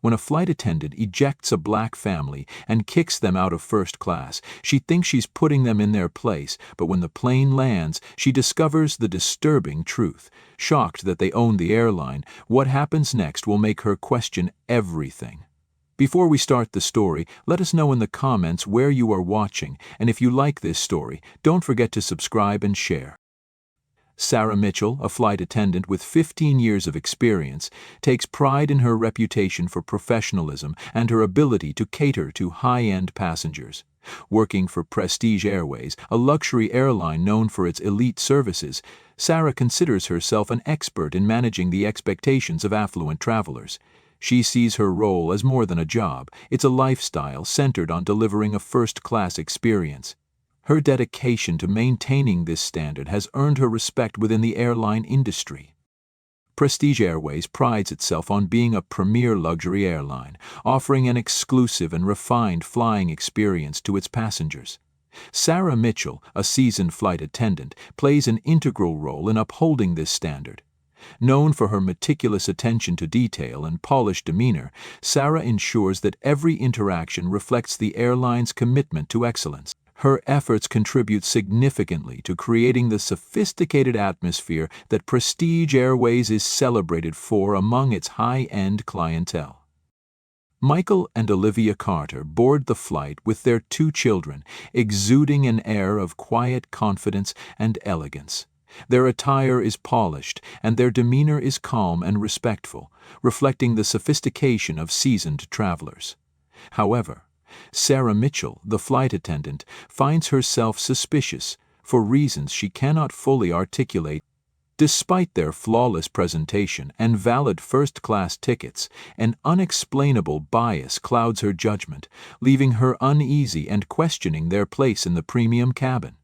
When a flight attendant ejects a black family and kicks them out of first class, she thinks she's putting them in their place, but when the plane lands, she discovers the disturbing truth. Shocked that they own the airline, what happens next will make her question everything. Before we start the story, let us know in the comments where you are watching, and if you like this story, don't forget to subscribe and share. Sarah Mitchell, a flight attendant with 15 years of experience, takes pride in her reputation for professionalism and her ability to cater to high-end passengers. Working for Prestige Airways, a luxury airline known for its elite services, Sarah considers herself an expert in managing the expectations of affluent travelers. She sees her role as more than a job. It's a lifestyle centered on delivering a first-class experience. Her dedication to maintaining this standard has earned her respect within the airline industry. Prestige Airways prides itself on being a premier luxury airline, offering an exclusive and refined flying experience to its passengers. Sarah Mitchell, a seasoned flight attendant, plays an integral role in upholding this standard. Known for her meticulous attention to detail and polished demeanor, Sarah ensures that every interaction reflects the airline's commitment to excellence. Her efforts contribute significantly to creating the sophisticated atmosphere that Prestige Airways is celebrated for among its high-end clientele. Michael and Olivia Carter board the flight with their 2 children, exuding an air of quiet confidence and elegance. Their attire is polished, and their demeanor is calm and respectful, reflecting the sophistication of seasoned travelers. However, Sarah Mitchell, the flight attendant, finds herself suspicious for reasons she cannot fully articulate. Despite their flawless presentation and valid first-class tickets, an unexplainable bias clouds her judgment, leaving her uneasy and questioning their place in the premium cabin.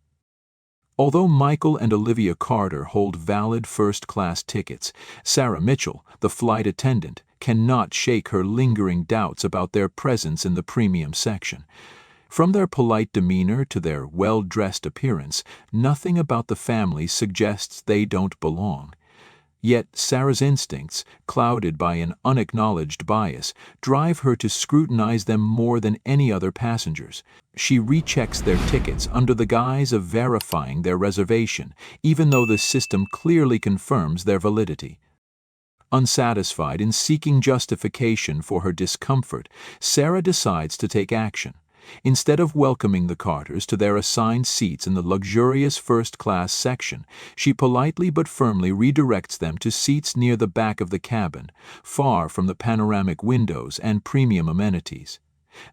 Although Michael and Olivia Carter hold valid first-class tickets, Sarah Mitchell, the flight attendant, cannot shake her lingering doubts about their presence in the premium section. From their polite demeanor to their well-dressed appearance, nothing about the family suggests they don't belong. Yet Sarah's instincts, clouded by an unacknowledged bias, drive her to scrutinize them more than any other passengers. She rechecks their tickets under the guise of verifying their reservation, even though the system clearly confirms their validity. Unsatisfied in seeking justification for her discomfort, Sarah decides to take action. Instead of welcoming the Carters to their assigned seats in the luxurious first-class section, she politely but firmly redirects them to seats near the back of the cabin, far from the panoramic windows and premium amenities.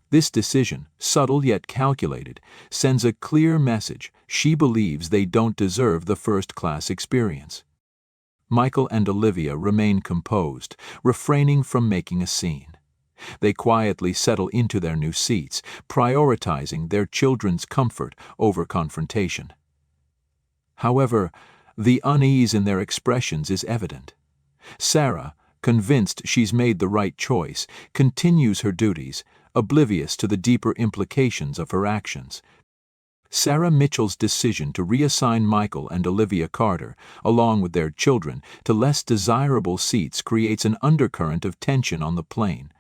This decision, subtle yet calculated, sends a clear message: she believes they don't deserve the first-class experience. Michael and Olivia remain composed, refraining from making a scene. They quietly settle into their new seats, prioritizing their children's comfort over confrontation. However, the unease in their expressions is evident. Sarah, convinced she's made the right choice, continues her duties, oblivious to the deeper implications of her actions. Sarah Mitchell's decision to reassign Michael and Olivia Carter, along with their children, to less desirable seats creates an undercurrent of tension on the plane.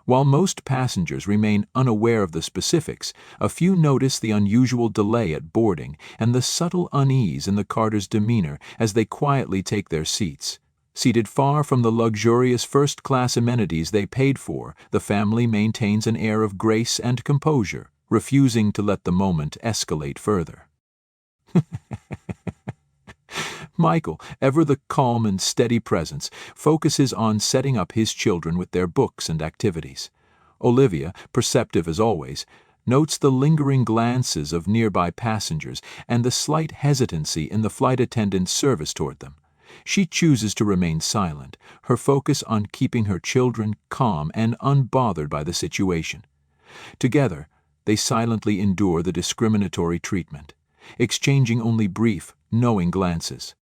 While most passengers remain unaware of the specifics, a few notice the unusual delay at boarding and the subtle unease in the Carters' demeanor as they quietly take their seats. Seated far from the luxurious first-class amenities they paid for, the family maintains an air of grace and composure, refusing to let the moment escalate further. Michael, ever the calm and steady presence, focuses on setting up his children with their books and activities. Olivia, perceptive as always, notes the lingering glances of nearby passengers and the slight hesitancy in the flight attendant's service toward them. She chooses to remain silent, her focus on keeping her children calm and unbothered by the situation. Together, they silently endure the discriminatory treatment, exchanging only brief, knowing glances.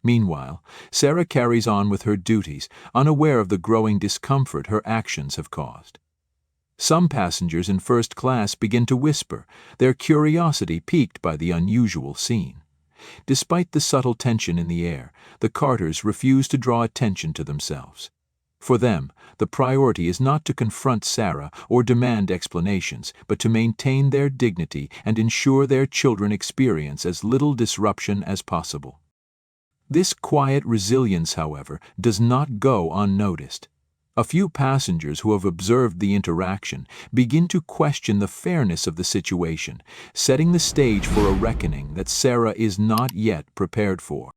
Meanwhile, Sarah carries on with her duties, unaware of the growing discomfort her actions have caused. Some passengers in first class begin to whisper, their curiosity piqued by the unusual scene. Despite the subtle tension in the air, the Carters refuse to draw attention to themselves. For them, the priority is not to confront Sarah or demand explanations, but to maintain their dignity and ensure their children experience as little disruption as possible. This quiet resilience, however, does not go unnoticed. A few passengers who have observed the interaction begin to question the fairness of the situation, setting the stage for a reckoning that Sarah is not yet prepared for.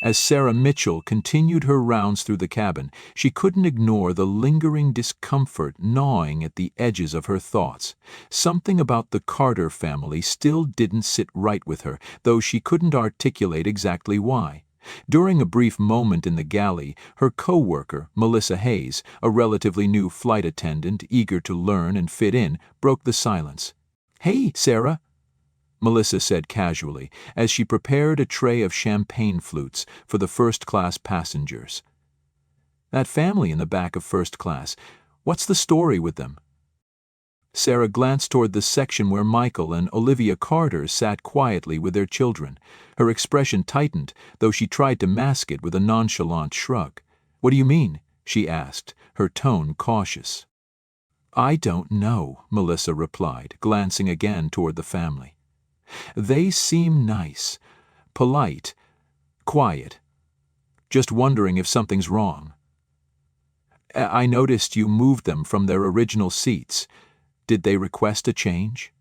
As Sarah Mitchell continued her rounds through the cabin, she couldn't ignore the lingering discomfort gnawing at the edges of her thoughts. Something about the Carter family still didn't sit right with her, though she couldn't articulate exactly why. During a brief moment in the galley, her co-worker, Melissa Hayes, a relatively new flight attendant eager to learn and fit in, broke the silence. "Hey, Sarah," Melissa said casually, as she prepared a tray of champagne flutes for the first-class passengers. "That family in the back of first class, what's the story with them?" Sarah glanced toward the section where Michael and Olivia Carter sat quietly with their children. Her expression tightened, though she tried to mask it with a nonchalant shrug. "What do you mean?" she asked, her tone cautious. "I don't know," Melissa replied, glancing again toward the family. "They seem nice, polite, quiet. Just wondering if something's wrong. I noticed you moved them from their original seats. Did they request a change?"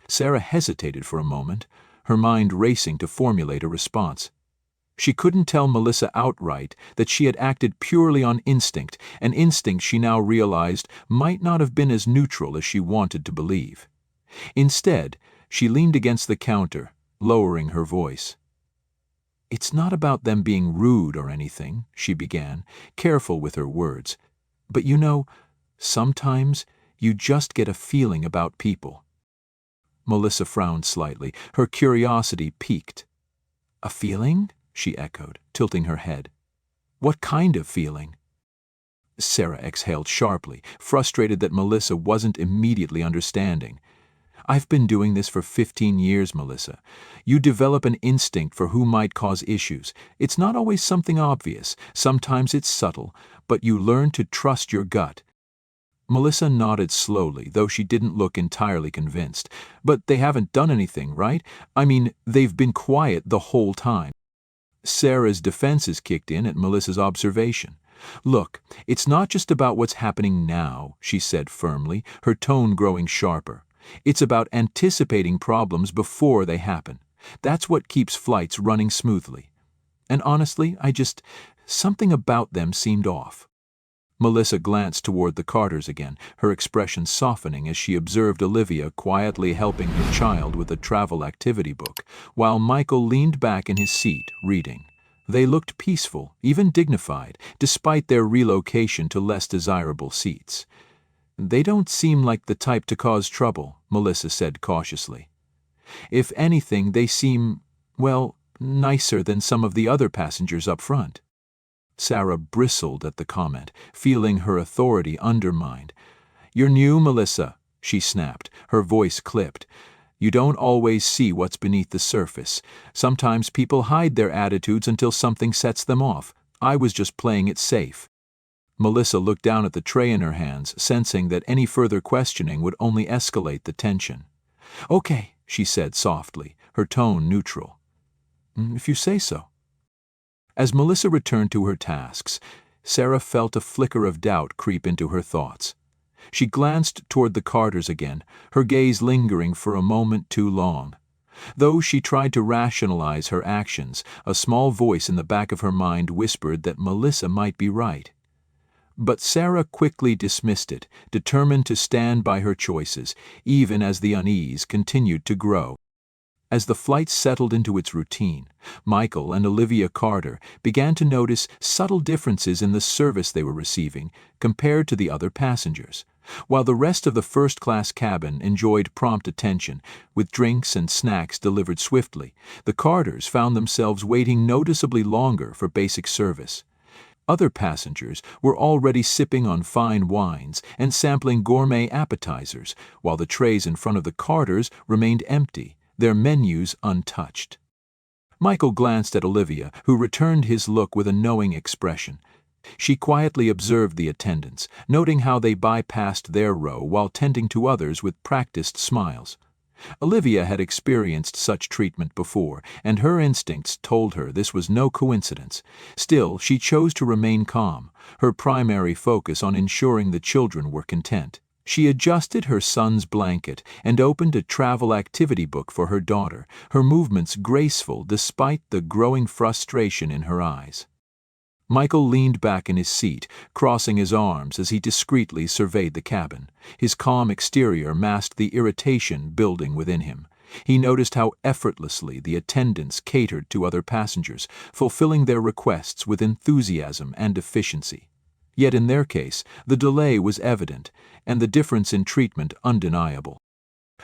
Sarah hesitated for a moment, her mind racing to formulate a response. She couldn't tell Melissa outright that she had acted purely on instinct, an instinct she now realized might not have been as neutral as she wanted to believe. Instead, she leaned against the counter, lowering her voice. "It's not about them being rude or anything," she began, careful with her words. "But you know, sometimes you just get a feeling about people." Melissa frowned slightly, her curiosity piqued. "A feeling?" she echoed, tilting her head. "What kind of feeling?" Sarah exhaled sharply, frustrated that Melissa wasn't immediately understanding. "I've been doing this for 15 years, Melissa. You develop an instinct for who might cause issues. It's not always something obvious. Sometimes it's subtle, but you learn to trust your gut." Melissa nodded slowly, though she didn't look entirely convinced. "But they haven't done anything, right? I mean, they've been quiet the whole time." Sarah's defenses kicked in at Melissa's observation. "Look, it's not just about what's happening now," she said firmly, her tone growing sharper. "It's about anticipating problems before they happen. That's what keeps flights running smoothly. And honestly, something about them seemed off." Melissa glanced toward the Carters again, her expression softening as she observed Olivia quietly helping her child with a travel activity book, while Michael leaned back in his seat, reading. They looked peaceful, even dignified, despite their relocation to less desirable seats. "They don't seem like the type to cause trouble," Melissa said cautiously. "If anything, they seem, well, nicer than some of the other passengers up front." Sarah bristled at the comment, feeling her authority undermined. "You're new, Melissa," she snapped, her voice clipped. "You don't always see what's beneath the surface. Sometimes people hide their attitudes until something sets them off. I was just playing it safe." Melissa looked down at the tray in her hands, sensing that any further questioning would only escalate the tension. "Okay," she said softly, her tone neutral. "If you say so." As Melissa returned to her tasks, Sarah felt a flicker of doubt creep into her thoughts. She glanced toward the Carters again, her gaze lingering for a moment too long. Though she tried to rationalize her actions, a small voice in the back of her mind whispered that Melissa might be right. But Sarah quickly dismissed it, determined to stand by her choices, even as the unease continued to grow. As the flight settled into its routine, Michael and Olivia Carter began to notice subtle differences in the service they were receiving compared to the other passengers. While the rest of the first-class cabin enjoyed prompt attention, with drinks and snacks delivered swiftly, the Carters found themselves waiting noticeably longer for basic service. Other passengers were already sipping on fine wines and sampling gourmet appetizers, while the trays in front of the Carters remained empty, their menus untouched. Michael glanced at Olivia, who returned his look with a knowing expression. She quietly observed the attendants, noting how they bypassed their row while tending to others with practiced smiles. Olivia had experienced such treatment before, and her instincts told her this was no coincidence. Still, she chose to remain calm, her primary focus on ensuring the children were content. She adjusted her son's blanket and opened a travel activity book for her daughter, her movements graceful despite the growing frustration in her eyes. Michael leaned back in his seat, crossing his arms as he discreetly surveyed the cabin. His calm exterior masked the irritation building within him. He noticed how effortlessly the attendants catered to other passengers, fulfilling their requests with enthusiasm and efficiency. Yet in their case, the delay was evident, and the difference in treatment undeniable.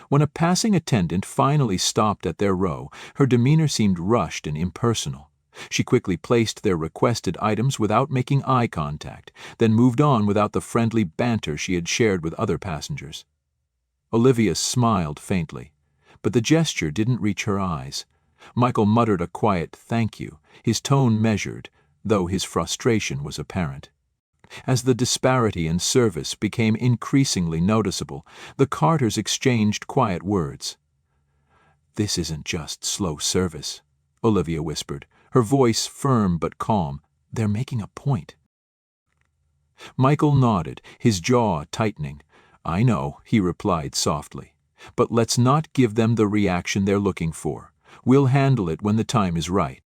When a passing attendant finally stopped at their row, her demeanor seemed rushed and impersonal. She quickly placed their requested items without making eye contact, then moved on without the friendly banter she had shared with other passengers. Olivia smiled faintly, but the gesture didn't reach her eyes. Michael muttered a quiet thank you, his tone measured, though his frustration was apparent. As the disparity in service became increasingly noticeable, the Carters exchanged quiet words. "This isn't just slow service," Olivia whispered, her voice firm but calm. "They're making a point." Michael nodded, his jaw tightening. "I know," he replied softly, "but let's not give them the reaction they're looking for. We'll handle it when the time is right."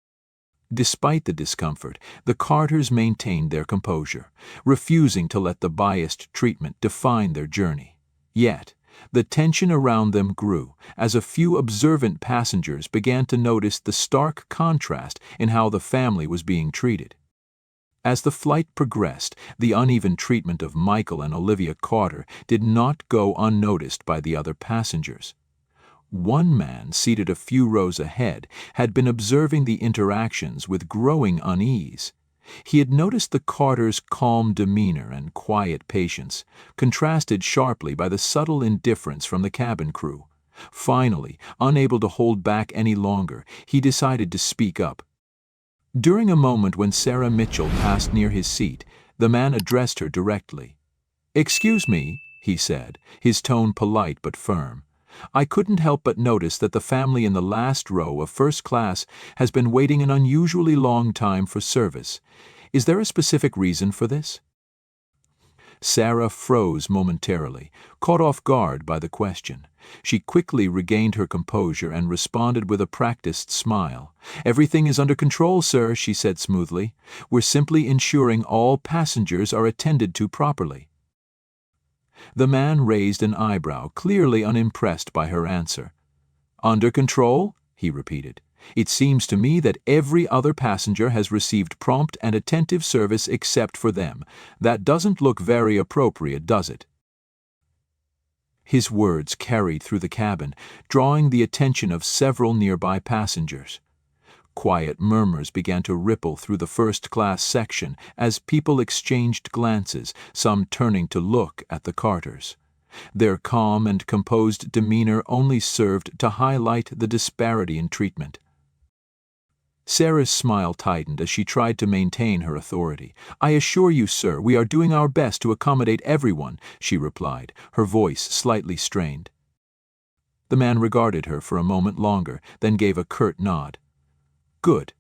Despite the discomfort, the Carters maintained their composure, refusing to let the biased treatment define their journey. Yet, the tension around them grew as a few observant passengers began to notice the stark contrast in how the family was being treated. As the flight progressed, the uneven treatment of Michael and Olivia Carter did not go unnoticed by the other passengers. One man, seated a few rows ahead, had been observing the interactions with growing unease. He had noticed the Carters' calm demeanor and quiet patience, contrasted sharply by the subtle indifference from the cabin crew. Finally, unable to hold back any longer, he decided to speak up. During a moment when Sarah Mitchell passed near his seat, the man addressed her directly. "Excuse me," he said, his tone polite but firm. "I couldn't help but notice that the family in the last row of first class has been waiting an unusually long time for service. Is there a specific reason for this?" Sarah froze momentarily, caught off guard by the question. She quickly regained her composure and responded with a practiced smile. "Everything is under control, sir," she said smoothly. "We're simply ensuring all passengers are attended to properly." The man raised an eyebrow, clearly unimpressed by her answer. "Under control?" he repeated. "It seems to me that every other passenger has received prompt and attentive service except for them. That doesn't look very appropriate, does it?" His words carried through the cabin, drawing the attention of several nearby passengers. Quiet murmurs began to ripple through the first-class section as people exchanged glances, some turning to look at the Carters. Their calm and composed demeanor only served to highlight the disparity in treatment. Sarah's smile tightened as she tried to maintain her authority. "I assure you, sir, we are doing our best to accommodate everyone," she replied, her voice slightly strained. The man regarded her for a moment longer, then gave a curt nod. "Good,"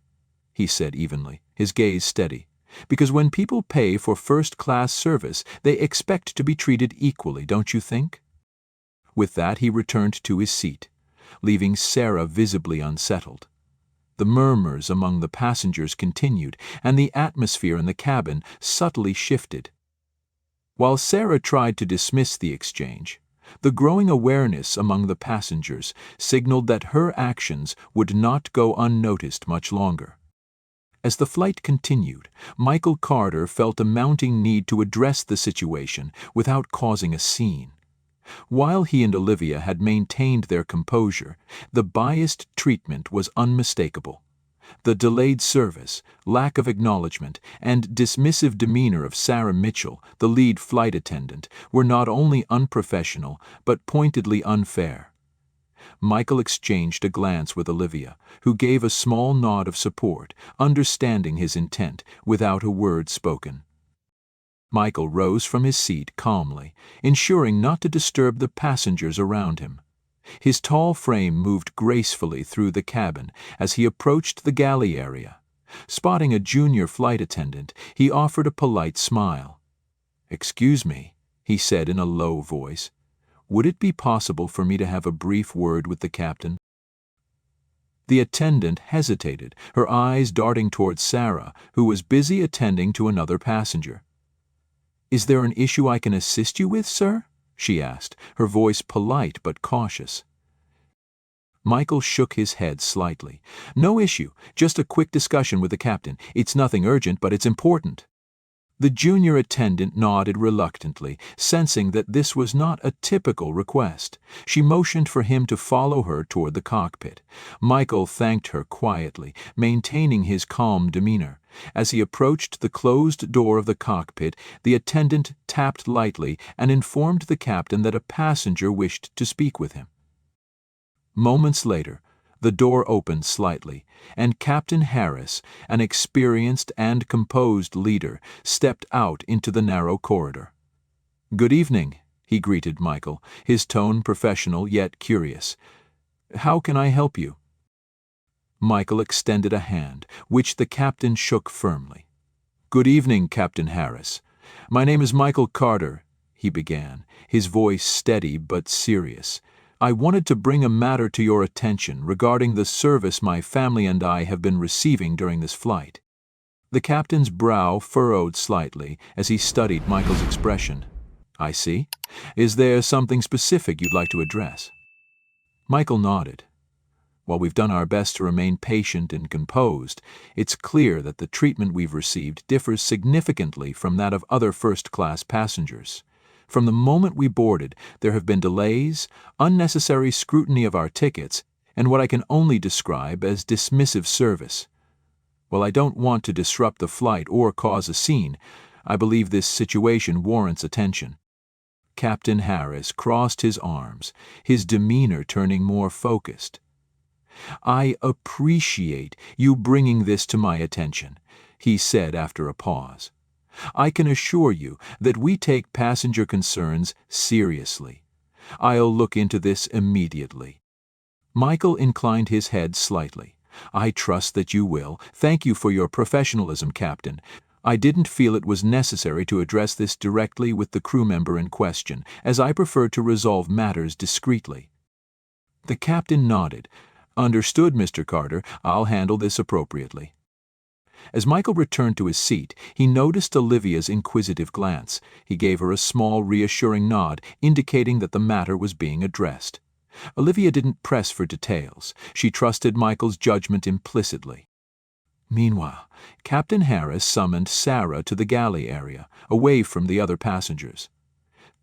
he said evenly, his gaze steady, "because when people pay for first-class service, they expect to be treated equally, don't you think?" With that, he returned to his seat, leaving Sarah visibly unsettled. The murmurs among the passengers continued, and the atmosphere in the cabin subtly shifted. While Sarah tried to dismiss the exchange, the growing awareness among the passengers signaled that her actions would not go unnoticed much longer. As the flight continued, Michael Carter felt a mounting need to address the situation without causing a scene. While he and Olivia had maintained their composure, the biased treatment was unmistakable. The delayed service, lack of acknowledgement, and dismissive demeanor of Sarah Mitchell, the lead flight attendant, were not only unprofessional but pointedly unfair. Michael exchanged a glance with Olivia, who gave a small nod of support, understanding his intent, without a word spoken. Michael rose from his seat calmly, ensuring not to disturb the passengers around him. His tall frame moved gracefully through the cabin as he approached the galley area. Spotting a junior flight attendant, he offered a polite smile. "Excuse me," he said in a low voice. "Would it be possible for me to have a brief word with the captain?" The attendant hesitated, her eyes darting towards Sarah, who was busy attending to another passenger. "Is there an issue I can assist you with, sir?" she asked, her voice polite but cautious. Michael shook his head slightly. "No issue, just a quick discussion with the captain. It's nothing urgent, but it's important." The junior attendant nodded reluctantly, sensing that this was not a typical request. She motioned for him to follow her toward the cockpit. Michael thanked her quietly, maintaining his calm demeanor. As he approached the closed door of the cockpit, the attendant tapped lightly and informed the captain that a passenger wished to speak with him. Moments later, the door opened slightly, and Captain Harris, an experienced and composed leader, stepped out into the narrow corridor. "Good evening," he greeted Michael, his tone professional yet curious. "How can I help you?" Michael extended a hand, which the captain shook firmly. "Good evening, Captain Harris. My name is Michael Carter," he began, his voice steady but serious. "I wanted to bring a matter to your attention regarding the service my family and I have been receiving during this flight." The captain's brow furrowed slightly as he studied Michael's expression. "I see. Is there something specific you'd like to address?" Michael nodded. "While we've done our best to remain patient and composed, it's clear that the treatment we've received differs significantly from that of other first-class passengers. From the moment we boarded, there have been delays, unnecessary scrutiny of our tickets, and what I can only describe as dismissive service. While I don't want to disrupt the flight or cause a scene, I believe this situation warrants attention." Captain Harris crossed his arms, his demeanor turning more focused. "I appreciate you bringing this to my attention," he said after a pause. "I can assure you that we take passenger concerns seriously. I'll look into this immediately." Michael inclined his head slightly. "I trust that you will. Thank you for your professionalism, Captain. I didn't feel it was necessary to address this directly with the crew member in question, as I prefer to resolve matters discreetly." The captain nodded. "Understood, Mr. Carter. I'll handle this appropriately." As Michael returned to his seat, he noticed Olivia's inquisitive glance. He gave her a small, reassuring nod, indicating that the matter was being addressed. Olivia didn't press for details. She trusted Michael's judgment implicitly. Meanwhile, Captain Harris summoned Sarah to the galley area, away from the other passengers.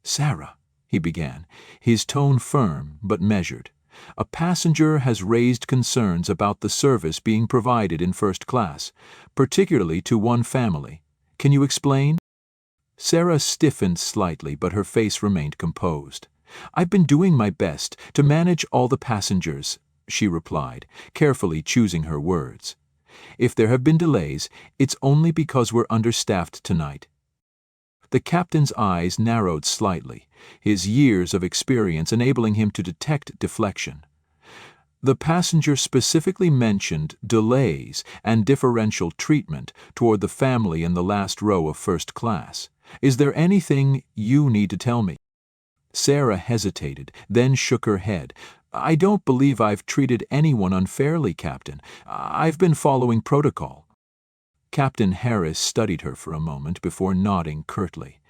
"Sarah," he began, his tone firm but measured, "a passenger has raised concerns about the service being provided in first class, particularly to one family. Can you explain?" Sarah stiffened slightly, but her face remained composed. "I've been doing my best to manage all the passengers," she replied, carefully choosing her words. "If there have been delays, it's only because we're understaffed tonight." The captain's eyes narrowed slightly, his years of experience enabling him to detect deflection. "The passenger specifically mentioned delays and differential treatment toward the family in the last row of first class. Is there anything you need to tell me?" Sarah hesitated, then shook her head. "I don't believe I've treated anyone unfairly, Captain. I've been following protocol." Captain Harris studied her for a moment before nodding curtly.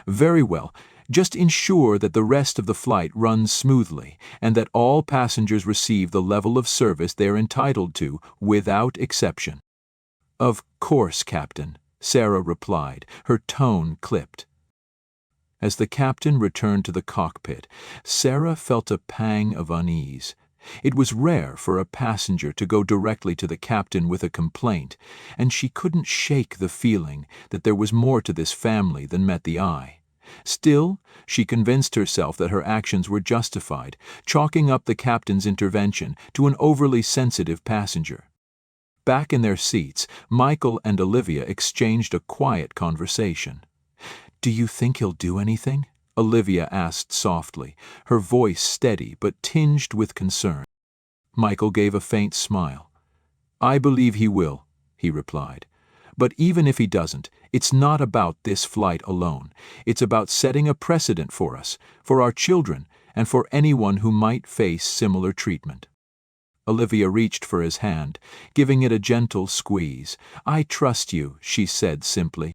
"Very well. Just ensure that the rest of the flight runs smoothly and that all passengers receive the level of service they're entitled to, without exception." "Of course, Captain," Sarah replied, her tone clipped. As the captain returned to the cockpit, Sarah felt a pang of unease. It was rare for a passenger to go directly to the captain with a complaint, and she couldn't shake the feeling that there was more to this family than met the eye. Still, she convinced herself that her actions were justified, chalking up the captain's intervention to an overly sensitive passenger. Back in their seats, Michael and Olivia exchanged a quiet conversation. "Do you think he'll do anything?" Olivia asked softly, her voice steady but tinged with concern. Michael gave a faint smile. "I believe he will," he replied. "But even if he doesn't, it's not about this flight alone. It's about setting a precedent for us, for our children, and for anyone who might face similar treatment." Olivia reached for his hand, giving it a gentle squeeze. "I trust you," she said simply.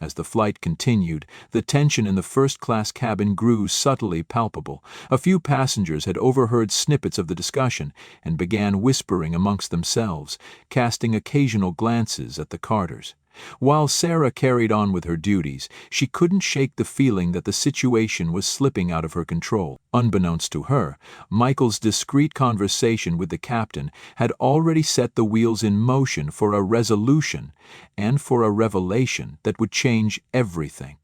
As the flight continued, the tension in the first-class cabin grew subtly palpable. A few passengers had overheard snippets of the discussion and began whispering amongst themselves, casting occasional glances at the Carters. While Sarah carried on with her duties, she couldn't shake the feeling that the situation was slipping out of her control. Unbeknownst to her, Michael's discreet conversation with the captain had already set the wheels in motion for a resolution and for a revelation that would change everything.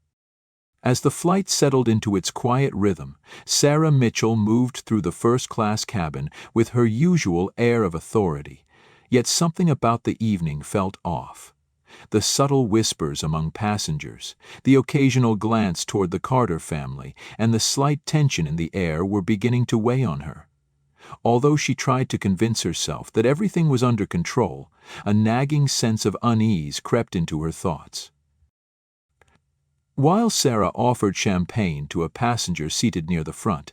As the flight settled into its quiet rhythm, Sarah Mitchell moved through the first-class cabin with her usual air of authority. Yet something about the evening felt off. The subtle whispers among passengers, the occasional glance toward the Carter family, and the slight tension in the air were beginning to weigh on her. Although she tried to convince herself that everything was under control, a nagging sense of unease crept into her thoughts. While Sarah offered champagne to a passenger seated near the front,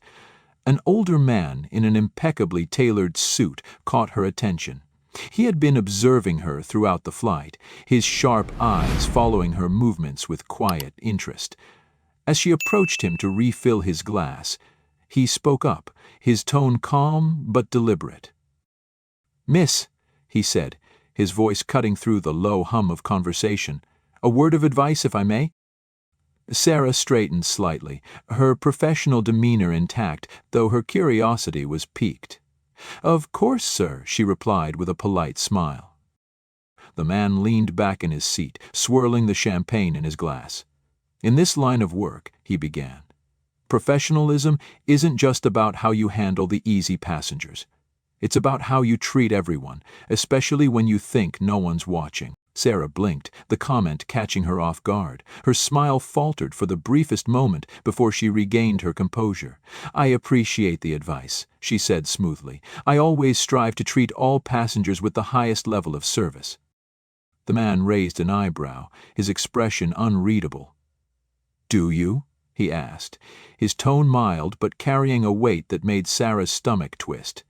an older man in an impeccably tailored suit caught her attention. He had been observing her throughout the flight, his sharp eyes following her movements with quiet interest. As she approached him to refill his glass, he spoke up, his tone calm but deliberate. "Miss," he said, his voice cutting through the low hum of conversation, "a word of advice, if I may?" Sarah straightened slightly, her professional demeanor intact, though her curiosity was piqued. "Of course, sir," she replied with a polite smile. The man leaned back in his seat, swirling the champagne in his glass. "In this line of work," he began, "professionalism isn't just about how you handle the easy passengers. It's about how you treat everyone, especially when you think no one's watching." Sarah blinked, the comment catching her off guard. Her smile faltered for the briefest moment before she regained her composure. "I appreciate the advice," she said smoothly. "I always strive to treat all passengers with the highest level of service." The man raised an eyebrow, his expression unreadable. "Do you?" he asked, his tone mild but carrying a weight that made Sarah's stomach twist.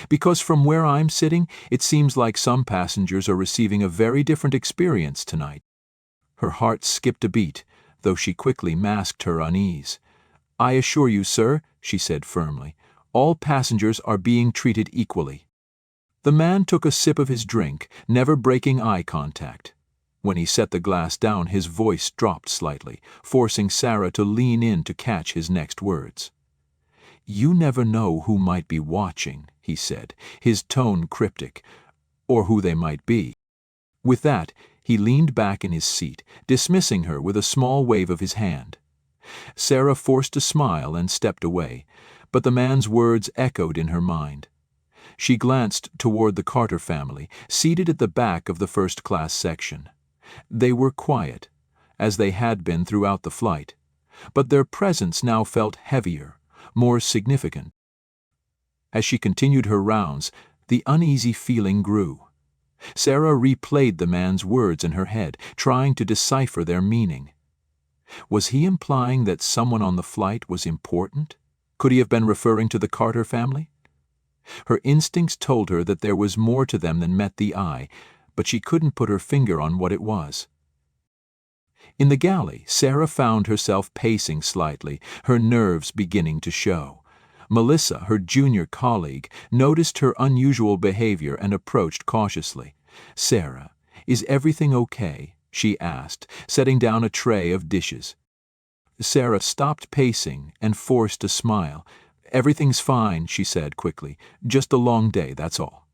"Because from where I'm sitting, it seems like some passengers are receiving a very different experience tonight." Her heart skipped a beat, though she quickly masked her unease. "I assure you, sir," she said firmly, "all passengers are being treated equally." The man took a sip of his drink, never breaking eye contact. When he set the glass down, his voice dropped slightly, forcing Sarah to lean in to catch his next words. "You never know who might be watching," he said, his tone cryptic, "or who they might be." With that, he leaned back in his seat, dismissing her with a small wave of his hand. Sarah forced a smile and stepped away, but the man's words echoed in her mind. She glanced toward the Carter family, seated at the back of the first-class section. They were quiet, as they had been throughout the flight, but their presence now felt heavier, more significant. As she continued her rounds, the uneasy feeling grew. Sarah replayed the man's words in her head, trying to decipher their meaning. Was he implying that someone on the flight was important? Could he have been referring to the Carter family? Her instincts told her that there was more to them than met the eye, but she couldn't put her finger on what it was. In the galley, Sarah found herself pacing slightly, her nerves beginning to show. Melissa, her junior colleague, noticed her unusual behavior and approached cautiously. "Sarah, is everything okay?" she asked, setting down a tray of dishes. Sarah stopped pacing and forced a smile. "Everything's fine," she said quickly. "Just a long day, that's all."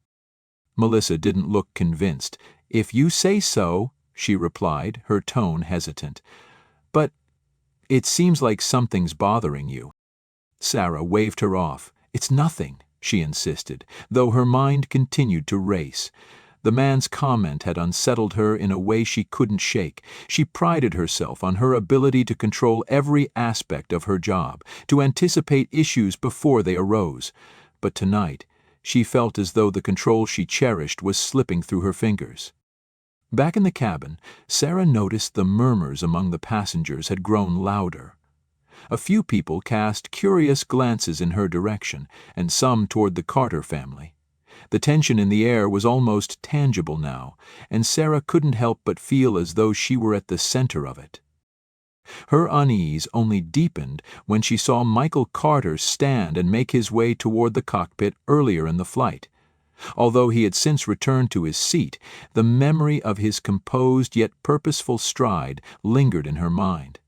Melissa didn't look convinced. "If you say so," she replied, her tone hesitant. "But "It seems like something's bothering you." Sarah waved her off. "It's nothing," she insisted, though her mind continued to race. The man's comment had unsettled her in a way she couldn't shake. She prided herself on her ability to control every aspect of her job, to anticipate issues before they arose. But tonight, she felt as though the control she cherished was slipping through her fingers. Back in the cabin, Sarah noticed the murmurs among the passengers had grown louder. A few people cast curious glances in her direction, and some toward the Carter family. The tension in the air was almost tangible now, and Sarah couldn't help but feel as though she were at the center of it. Her unease only deepened when she saw Michael Carter stand and make his way toward the cockpit earlier in the flight. Although he had since returned to his seat, the memory of his composed yet purposeful stride lingered in her mind.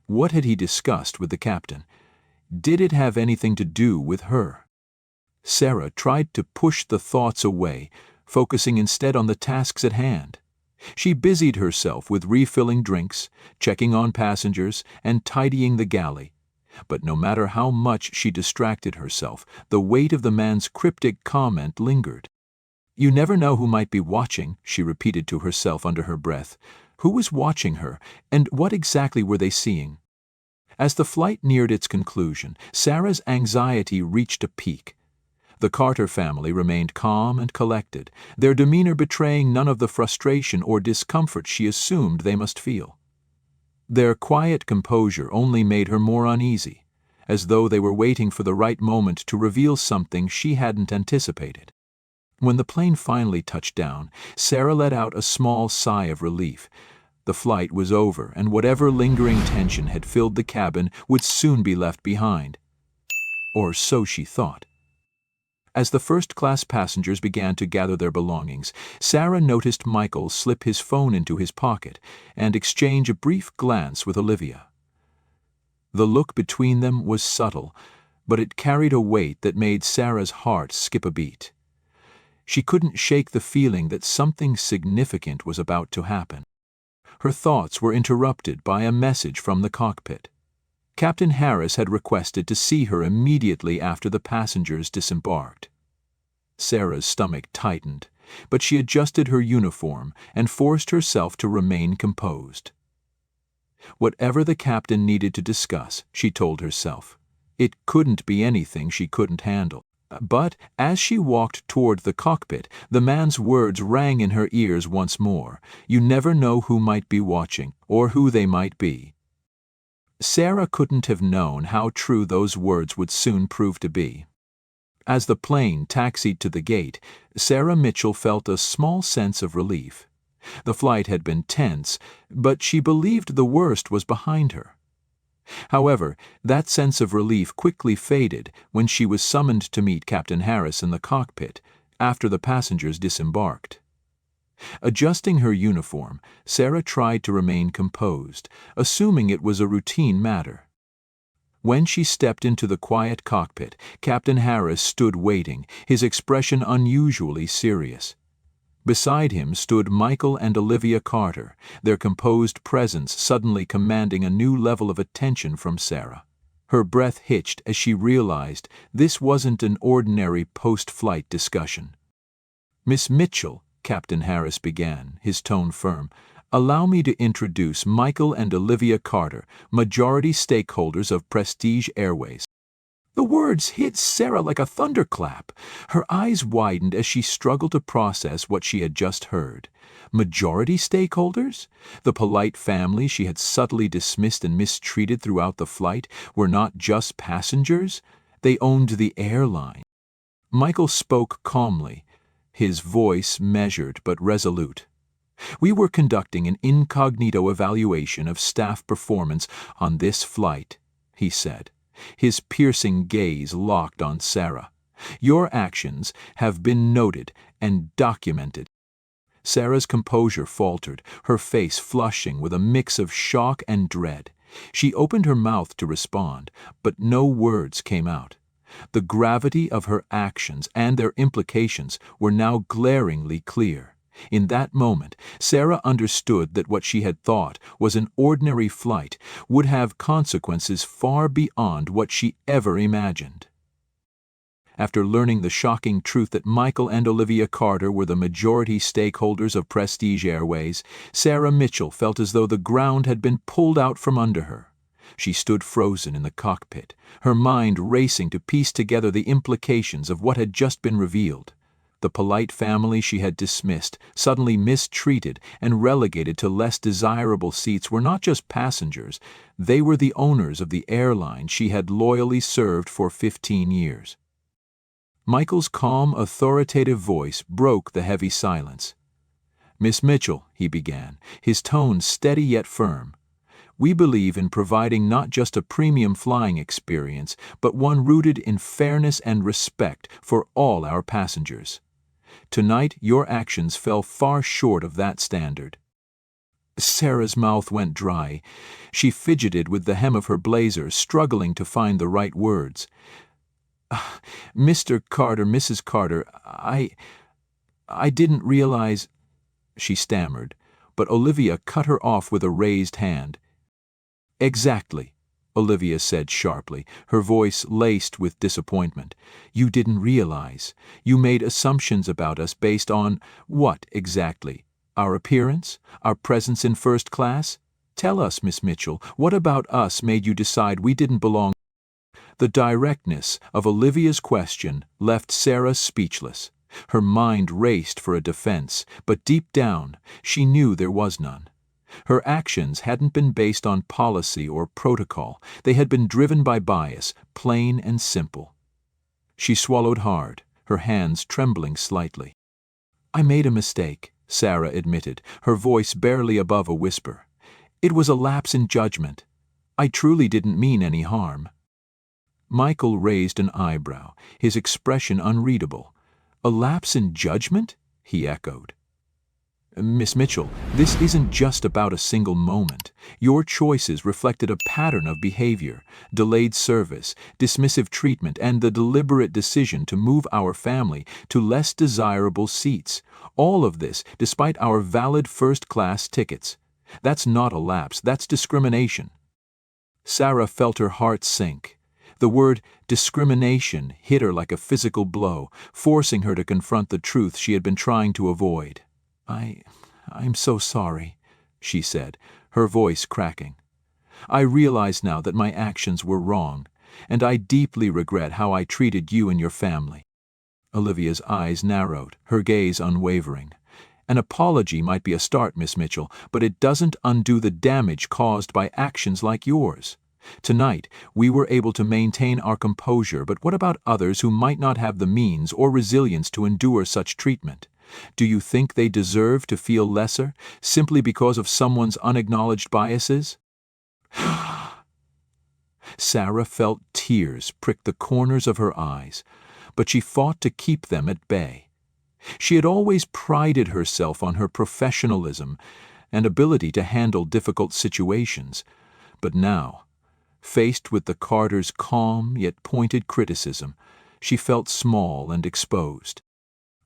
What had he discussed with the captain? Did it have anything to do with her? Sarah tried to push the thoughts away, focusing instead on the tasks at hand. She busied herself with refilling drinks, checking on passengers, and tidying the galley. But no matter how much she distracted herself, the weight of the man's cryptic comment lingered. "You never know who might be watching," she repeated to herself under her breath. Who was watching her, and what exactly were they seeing? As the flight neared its conclusion, Sarah's anxiety reached a peak. The Carter family remained calm and collected, their demeanor betraying none of the frustration or discomfort she assumed they must feel. Their quiet composure only made her more uneasy, as though they were waiting for the right moment to reveal something she hadn't anticipated. When the plane finally touched down, Sarah let out a small sigh of relief. The flight was over, and whatever lingering tension had filled the cabin would soon be left behind. Or so she thought. As the first-class passengers began to gather their belongings, Sarah noticed Michael slip his phone into his pocket and exchange a brief glance with Olivia. The look between them was subtle, but it carried a weight that made Sarah's heart skip a beat. She couldn't shake the feeling that something significant was about to happen. Her thoughts were interrupted by a message from the cockpit. Captain Harris had requested to see her immediately after the passengers disembarked. Sarah's stomach tightened, but she adjusted her uniform and forced herself to remain composed. Whatever the captain needed to discuss, she told herself, it couldn't be anything she couldn't handle. But as she walked toward the cockpit, the man's words rang in her ears once more. You never know who might be watching, or who they might be. Sarah couldn't have known how true those words would soon prove to be. As the plane taxied to the gate, Sarah Mitchell felt a small sense of relief. The flight had been tense, but she believed the worst was behind her. However, that sense of relief quickly faded when she was summoned to meet Captain Harris in the cockpit after the passengers disembarked. Adjusting her uniform, Sarah tried to remain composed, assuming it was a routine matter. When she stepped into the quiet cockpit, Captain Harris stood waiting, his expression unusually serious. Beside him stood Michael and Olivia Carter, their composed presence suddenly commanding a new level of attention from Sarah. Her breath hitched as she realized this wasn't an ordinary post-flight discussion. "Miss Mitchell," Captain Harris began, his tone firm, "allow me to introduce Michael and Olivia Carter, majority stakeholders of Prestige Airways." The words hit Sarah like a thunderclap. Her eyes widened as she struggled to process what she had just heard. Majority stakeholders? The polite family she had subtly dismissed and mistreated throughout the flight were not just passengers. They owned the airline. Michael spoke calmly, his voice measured but resolute. "We were conducting an incognito evaluation of staff performance on this flight," he said, his piercing gaze locked on Sarah. "Your actions have been noted and documented." Sarah's composure faltered, her face flushing with a mix of shock and dread. She opened her mouth to respond, but no words came out. The gravity of her actions and their implications were now glaringly clear. In that moment, Sarah understood that what she had thought was an ordinary flight would have consequences far beyond what she ever imagined. After learning the shocking truth that Michael and Olivia Carter were the majority stakeholders of Prestige Airways, Sarah Mitchell felt as though the ground had been pulled out from under her. She stood frozen in the cockpit, her mind racing to piece together the implications of what had just been revealed. The polite family she had dismissed, suddenly mistreated and relegated to less desirable seats, were not just passengers, they were the owners of the airline she had loyally served for 15 years. Michael's calm, authoritative voice broke the heavy silence. "Miss Mitchell," he began, his tone steady yet firm, "we believe in providing not just a premium flying experience, but one rooted in fairness and respect for all our passengers. Tonight, your actions fell far short of that standard." Sarah's mouth went dry. She fidgeted with the hem of her blazer, struggling to find the right words. "Mr. Carter, Mrs. Carter, I didn't realize—" she stammered, but Olivia cut her off with a raised hand. "Exactly," Olivia said sharply, her voice laced with disappointment. "You didn't realize. You made assumptions about us based on what exactly? Our appearance? Our presence in first class? Tell us, Miss Mitchell, what about us made you decide we didn't belong?" The directness of Olivia's question left Sarah speechless. Her mind raced for a defense, but deep down, she knew there was none. Her actions hadn't been based on policy or protocol. They had been driven by bias, plain and simple. She swallowed hard, her hands trembling slightly. "I made a mistake," Sarah admitted, her voice barely above a whisper. "It was a lapse in judgment. I truly didn't mean any harm." Michael raised an eyebrow, his expression unreadable. "A lapse in judgment?" he echoed. "Miss Mitchell, this isn't just about a single moment. Your choices reflected a pattern of behavior, delayed service, dismissive treatment, and the deliberate decision to move our family to less desirable seats. All of this despite our valid first-class tickets. That's not a lapse, that's discrimination." Sarah felt her heart sink. The word discrimination hit her like a physical blow, forcing her to confront the truth she had been trying to avoid. I'm so sorry," she said, her voice cracking. "I realize now that my actions were wrong, and I deeply regret how I treated you and your family." Olivia's eyes narrowed, her gaze unwavering. "An apology might be a start, Miss Mitchell, but it doesn't undo the damage caused by actions like yours. Tonight, we were able to maintain our composure, but what about others who might not have the means or resilience to endure such treatment? Do you think they deserve to feel lesser, simply because of someone's unacknowledged biases?" Sarah felt tears prick the corners of her eyes, but she fought to keep them at bay. She had always prided herself on her professionalism and ability to handle difficult situations, but now, faced with the Carters' calm yet pointed criticism, she felt small and exposed.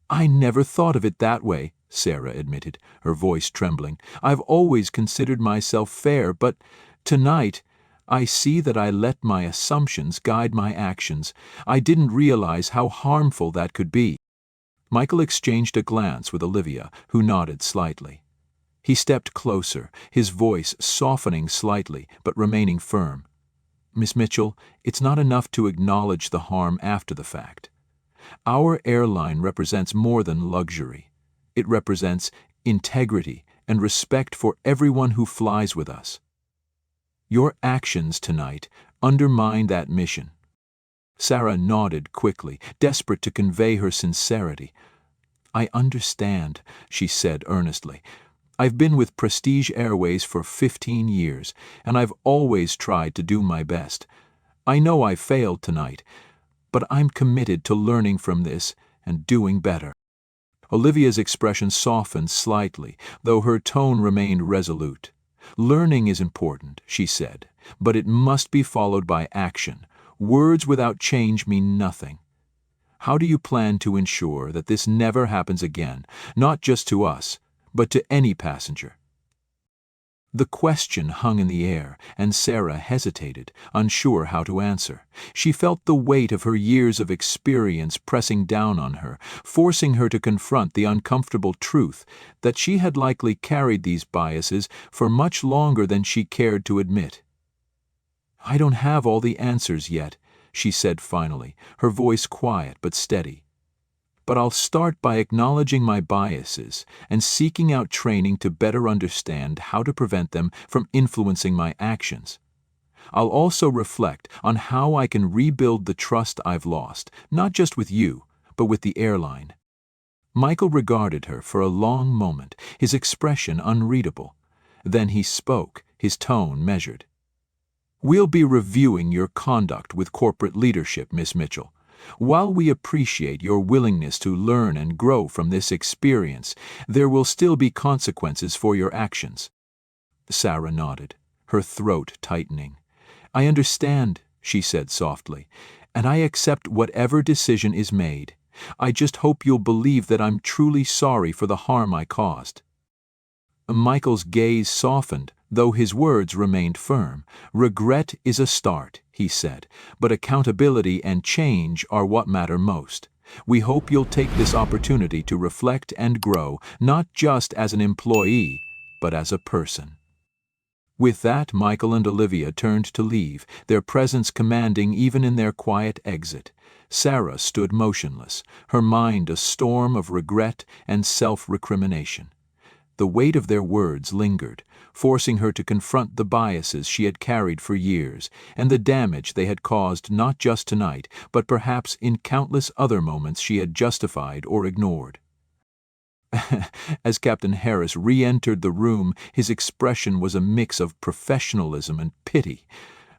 "I never thought of it that way," Sarah admitted, her voice trembling. "I've always considered myself fair, but tonight I see that I let my assumptions guide my actions. I didn't realize how harmful that could be." Michael exchanged a glance with Olivia, who nodded slightly. He stepped closer, his voice softening slightly but remaining firm. "Miss Mitchell, it's not enough to acknowledge the harm after the fact. Our airline represents more than luxury. It represents integrity and respect for everyone who flies with us. Your actions tonight undermine that mission." Sarah nodded quickly, desperate to convey her sincerity. "I understand," she said earnestly. "I've been with Prestige Airways for 15 years, and I've always tried to do my best. I know I failed tonight, but I'm committed to learning from this and doing better." Olivia's expression softened slightly, though her tone remained resolute. "Learning is important," she said, "but it must be followed by action. Words without change mean nothing. How do you plan to ensure that this never happens again, not just to us, but to any passenger?" The question hung in the air, and Sarah hesitated, unsure how to answer. She felt the weight of her years of experience pressing down on her, forcing her to confront the uncomfortable truth that she had likely carried these biases for much longer than she cared to admit. "I don't have all the answers yet," she said finally, her voice quiet but steady. "But I'll start by acknowledging my biases and seeking out training to better understand how to prevent them from influencing my actions. I'll also reflect on how I can rebuild the trust I've lost, not just with you, but with the airline." Michael regarded her for a long moment, his expression unreadable. Then he spoke, his tone measured. "We'll be reviewing your conduct with corporate leadership, Miss Mitchell. While we appreciate your willingness to learn and grow from this experience, there will still be consequences for your actions." Sarah nodded, her throat tightening. "I understand," she said softly, "and I accept whatever decision is made. I just hope you'll believe that I'm truly sorry for the harm I caused." Michael's gaze softened, though his words remained firm. "Regret is a start," he said, "but accountability and change are what matter most. We hope you'll take this opportunity to reflect and grow, not just as an employee, but as a person." With that, Michael and Olivia turned to leave, their presence commanding even in their quiet exit. Sarah stood motionless, her mind a storm of regret and self-recrimination. The weight of their words lingered, forcing her to confront the biases she had carried for years, and the damage they had caused not just tonight, but perhaps in countless other moments she had justified or ignored. As Captain Harris re-entered the room, his expression was a mix of professionalism and pity.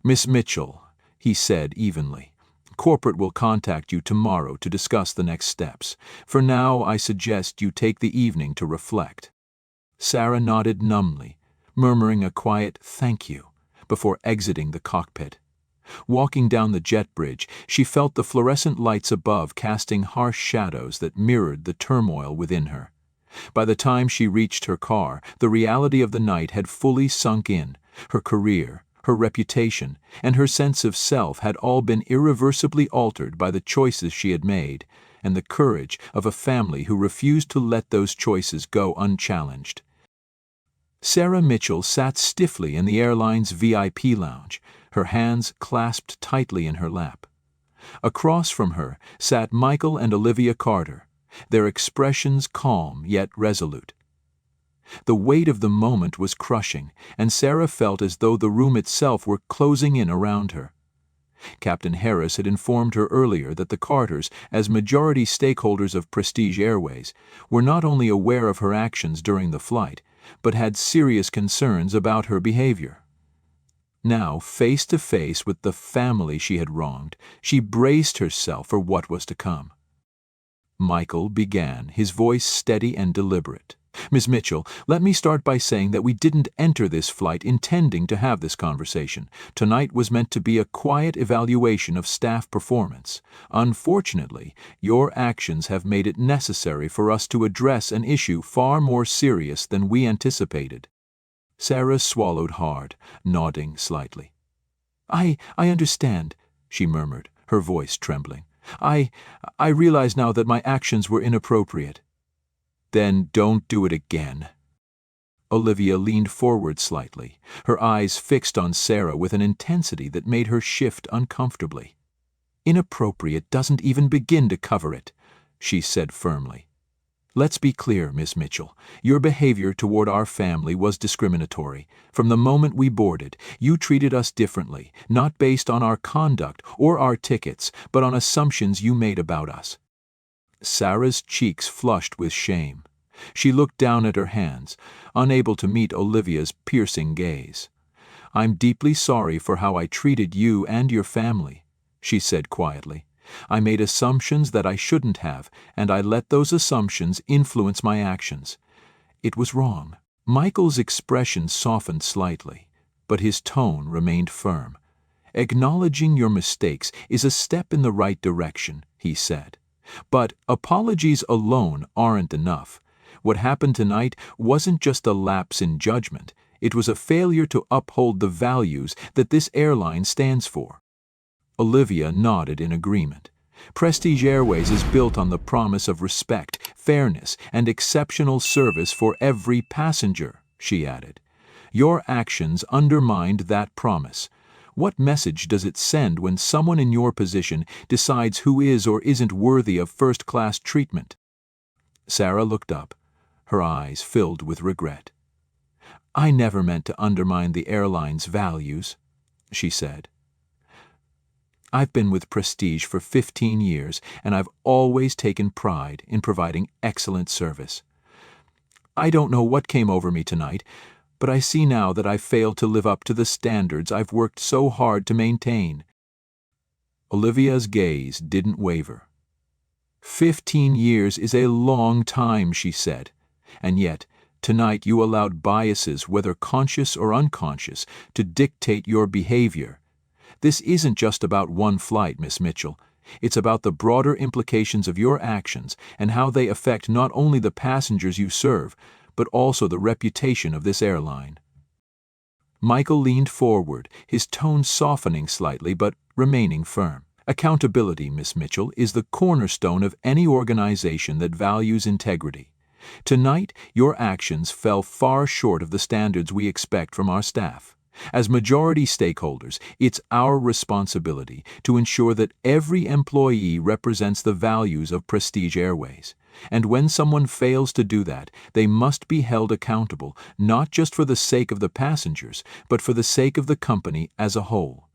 "Miss Mitchell," he said evenly, "corporate will contact you tomorrow to discuss the next steps. For now, I suggest you take the evening to reflect." Sarah nodded numbly, murmuring a quiet "thank you" before exiting the cockpit. Walking down the jet bridge, she felt the fluorescent lights above casting harsh shadows that mirrored the turmoil within her. By the time she reached her car, the reality of the night had fully sunk in. Her career, her reputation, and her sense of self had all been irreversibly altered by the choices she had made, and the courage of a family who refused to let those choices go unchallenged. Sarah Mitchell sat stiffly in the airline's VIP lounge, her hands clasped tightly in her lap. Across from her sat Michael and Olivia Carter, their expressions calm yet resolute. The weight of the moment was crushing, and Sarah felt as though the room itself were closing in around her. Captain Harris had informed her earlier that the Carters, as majority stakeholders of Prestige Airways, were not only aware of her actions during the flight, but had serious concerns about her behavior. Now, face to face with the family she had wronged, she braced herself for what was to come. Michael began, his voice steady and deliberate. "Miss Mitchell, let me start by saying that we didn't enter this flight intending to have this conversation. Tonight was meant to be a quiet evaluation of staff performance. Unfortunately, your actions have made it necessary for us to address an issue far more serious than we anticipated." Sarah swallowed hard, nodding slightly. I understand," she murmured, her voice trembling. I realize now that my actions were inappropriate." "Then don't do it again." Olivia leaned forward slightly, her eyes fixed on Sarah with an intensity that made her shift uncomfortably. "Inappropriate doesn't even begin to cover it," she said firmly. "Let's be clear, Miss Mitchell. Your behavior toward our family was discriminatory. From the moment we boarded, you treated us differently, not based on our conduct or our tickets, but on assumptions you made about us." Sarah's cheeks flushed with shame. She looked down at her hands, unable to meet Olivia's piercing gaze. "I'm deeply sorry for how I treated you and your family," she said quietly. "I made assumptions that I shouldn't have, and I let those assumptions influence my actions. It was wrong." Michael's expression softened slightly, but his tone remained firm. "Acknowledging your mistakes is a step in the right direction," he said. But apologies alone aren't enough. What happened tonight wasn't just a lapse in judgment, it was a failure to uphold the values that this airline stands for. Olivia nodded in agreement. Prestige Airways is built on the promise of respect, fairness, and exceptional service for every passenger, she added. Your actions undermined that promise. What message does it send when someone in your position decides who is or isn't worthy of first-class treatment? Sarah looked up, her eyes filled with regret. I never meant to undermine the airline's values, she said. I've been with Prestige for 15 years, and I've always taken pride in providing excellent service. I don't know what came over me tonight, but I see now that I failed to live up to the standards I've worked so hard to maintain. Olivia's gaze didn't waver. 15 years is a long time, she said, and yet, tonight you allowed biases, whether conscious or unconscious, to dictate your behavior. This isn't just about one flight, Miss Mitchell. It's about the broader implications of your actions and how they affect not only the passengers you serve, but also the reputation of this airline. Michael leaned forward, his tone softening slightly but remaining firm. Accountability, Miss Mitchell, is the cornerstone of any organization that values integrity. Tonight, your actions fell far short of the standards we expect from our staff. As majority stakeholders, it's our responsibility to ensure that every employee represents the values of Prestige Airways. And when someone fails to do that, they must be held accountable, not just for the sake of the passengers, but for the sake of the company as a whole.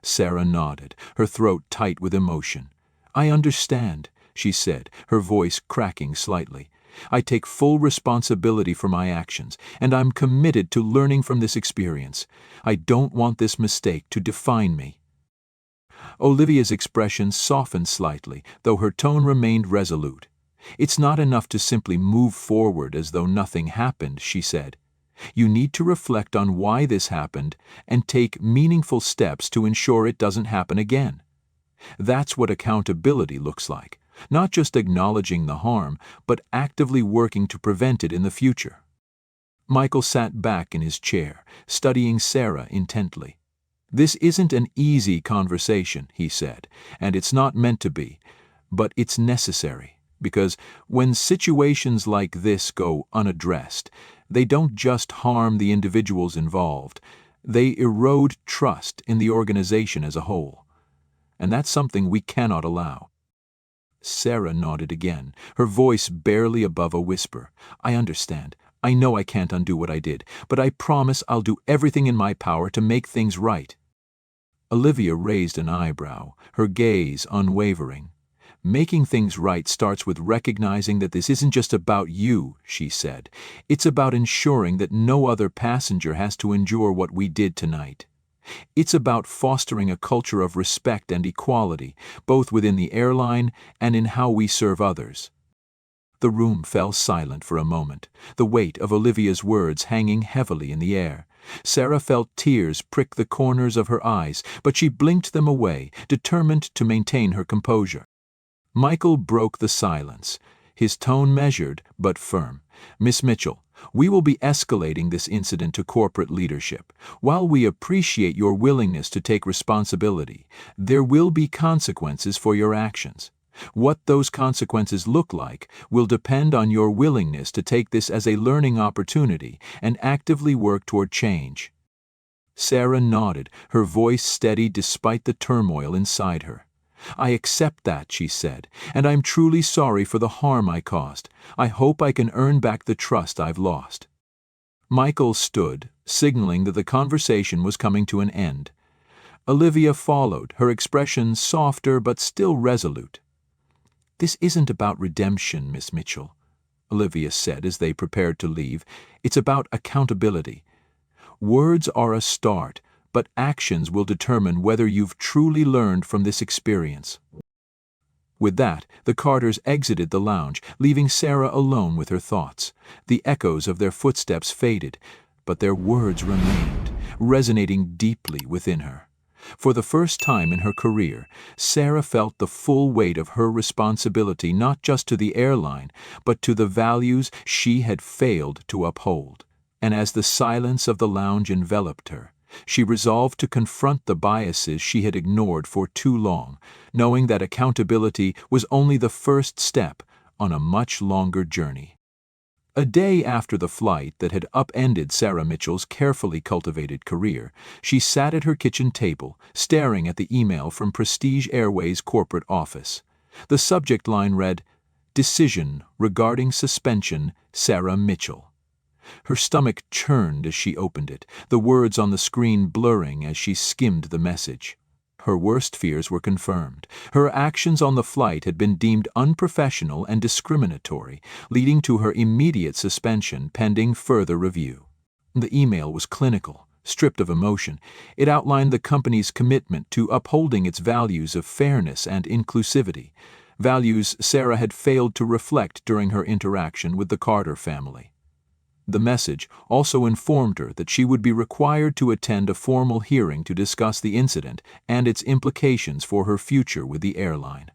Sarah nodded, her throat tight with emotion. I understand, she said, her voice cracking slightly. I take full responsibility for my actions, and I'm committed to learning from this experience. I don't want this mistake to define me. Olivia's expression softened slightly, though her tone remained resolute. It's not enough to simply move forward as though nothing happened, she said. You need to reflect on why this happened and take meaningful steps to ensure it doesn't happen again. That's what accountability looks like. Not just acknowledging the harm, but actively working to prevent it in the future. Michael sat back in his chair, studying Sarah intently. This isn't an easy conversation, he said, and it's not meant to be, but it's necessary, because when situations like this go unaddressed, they don't just harm the individuals involved, they erode trust in the organization as a whole. And that's something we cannot allow. Sarah nodded again, her voice barely above a whisper. I understand. I know I can't undo what I did, but I promise I'll do everything in my power to make things right. Olivia raised an eyebrow, her gaze unwavering. Making things right starts with recognizing that this isn't just about you, she said. It's about ensuring that no other passenger has to endure what we did tonight. It's about fostering a culture of respect and equality, both within the airline and in how we serve others. The room fell silent for a moment, the weight of Olivia's words hanging heavily in the air. Sarah felt tears prick the corners of her eyes, but she blinked them away, determined to maintain her composure. Michael broke the silence, his tone measured but firm. Miss Mitchell, we will be escalating this incident to corporate leadership. While we appreciate your willingness to take responsibility, there will be consequences for your actions. What those consequences look like will depend on your willingness to take this as a learning opportunity and actively work toward change. Sarah nodded, her voice steady despite the turmoil inside her. I accept that, she said, and I'm truly sorry for the harm I caused. I hope I can earn back the trust I've lost. Michael stood, signaling that the conversation was coming to an end. Olivia followed, her expression softer but still resolute. This isn't about redemption, Miss Mitchell, Olivia said as they prepared to leave. It's about accountability. Words are a start, but actions will determine whether you've truly learned from this experience. With that, the Carters exited the lounge, leaving Sarah alone with her thoughts. The echoes of their footsteps faded, but their words remained, resonating deeply within her. For the first time in her career, Sarah felt the full weight of her responsibility not just to the airline, but to the values she had failed to uphold. And as the silence of the lounge enveloped her, she resolved to confront the biases she had ignored for too long, knowing that accountability was only the first step on a much longer journey. A day after the flight that had upended Sarah Mitchell's carefully cultivated career, she sat at her kitchen table, staring at the email from Prestige Airways' corporate office. The subject line read, "Decision regarding suspension, Sarah Mitchell." Her stomach churned as she opened it, the words on the screen blurring as she skimmed the message. Her worst fears were confirmed. Her actions on the flight had been deemed unprofessional and discriminatory, leading to her immediate suspension pending further review. The email was clinical, stripped of emotion. It outlined the company's commitment to upholding its values of fairness and inclusivity, values Sarah had failed to reflect during her interaction with the Carter family. The message also informed her that she would be required to attend a formal hearing to discuss the incident and its implications for her future with the airline.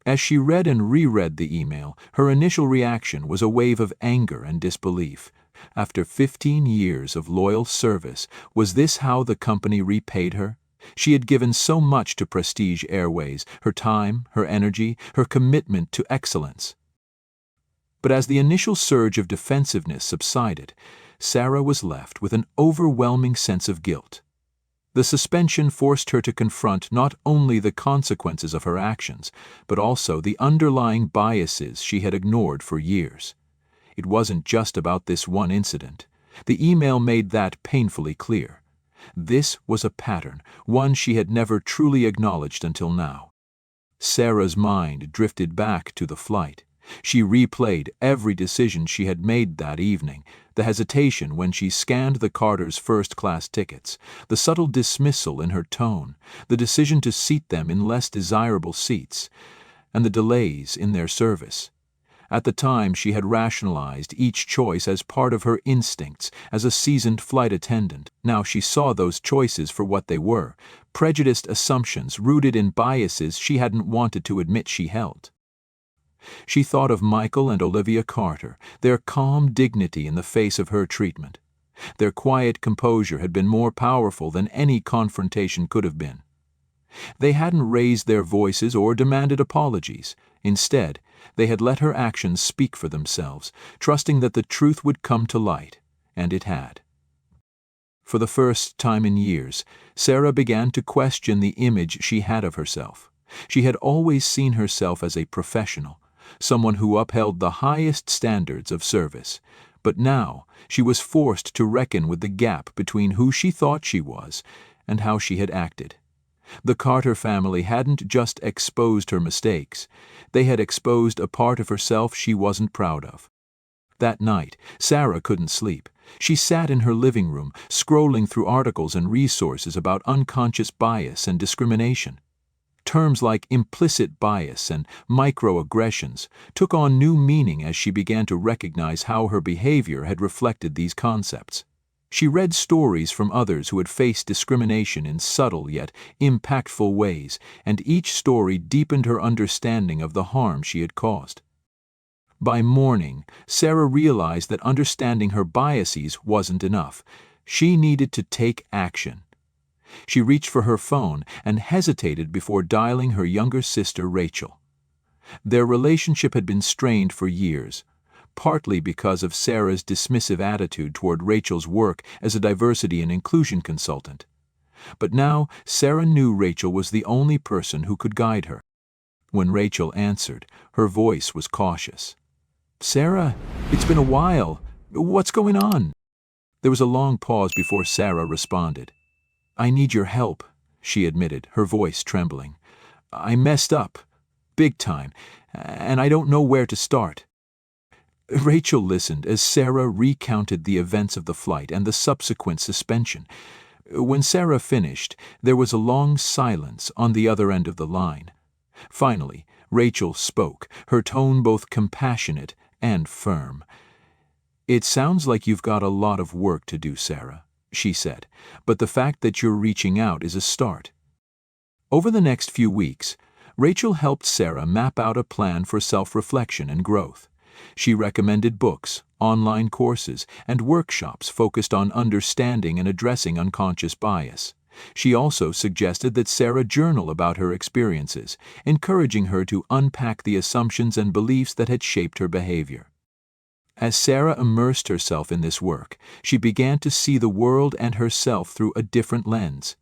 As she read and reread the email, her initial reaction was a wave of anger and disbelief. After 15 years of loyal service, was this how the company repaid her? She had given so much to Prestige Airways, her time, her energy, her commitment to excellence. But as the initial surge of defensiveness subsided, Sarah was left with an overwhelming sense of guilt. The suspension forced her to confront not only the consequences of her actions, but also the underlying biases she had ignored for years. It wasn't just about this one incident. The email made that painfully clear. This was a pattern, one she had never truly acknowledged until now. Sarah's mind drifted back to the flight. She replayed every decision she had made that evening, the hesitation when she scanned the Carters' first-class tickets, the subtle dismissal in her tone, the decision to seat them in less desirable seats, and the delays in their service. At the time, she had rationalized each choice as part of her instincts as a seasoned flight attendant. Now she saw those choices for what they were, prejudiced assumptions rooted in biases she hadn't wanted to admit she held. She thought of Michael and Olivia Carter, their calm dignity in the face of her treatment. Their quiet composure had been more powerful than any confrontation could have been. They hadn't raised their voices or demanded apologies. Instead, they had let her actions speak for themselves, trusting that the truth would come to light, and it had. For the first time in years, Sarah began to question the image she had of herself. She had always seen herself as a professional, someone who upheld the highest standards of service. But now she was forced to reckon with the gap between who she thought she was and how she had acted. The Carter family hadn't just exposed her mistakes, they had exposed a part of herself she wasn't proud of. That night, Sarah couldn't sleep. She sat in her living room, scrolling through articles and resources about unconscious bias and discrimination. Terms like implicit bias and microaggressions took on new meaning as she began to recognize how her behavior had reflected these concepts. She read stories from others who had faced discrimination in subtle yet impactful ways, and each story deepened her understanding of the harm she had caused. By morning, Sarah realized that understanding her biases wasn't enough. She needed to take action. She reached for her phone and hesitated before dialing her younger sister Rachel. Their relationship had been strained for years, partly because of Sarah's dismissive attitude toward Rachel's work as a diversity and inclusion consultant. But now Sarah knew Rachel was the only person who could guide her. When Rachel answered, her voice was cautious. "Sarah, it's been a while. What's going on?" There was a long pause before Sarah responded. "I need your help," she admitted, her voice trembling. "I messed up, big time, and I don't know where to start." Rachel listened as Sarah recounted the events of the flight and the subsequent suspension. When Sarah finished, there was a long silence on the other end of the line. Finally, Rachel spoke, her tone both compassionate and firm. "It sounds like you've got a lot of work to do, Sarah. she said, "but the fact that you're reaching out is a start." Over the next few weeks, Rachel helped Sarah map out a plan for self-reflection and growth. She recommended books, online courses, and workshops focused on understanding and addressing unconscious bias. She also suggested that Sarah journal about her experiences, encouraging her to unpack the assumptions and beliefs that had shaped her behavior. As Sarah immersed herself in this work, she began to see the world and herself through a different lens.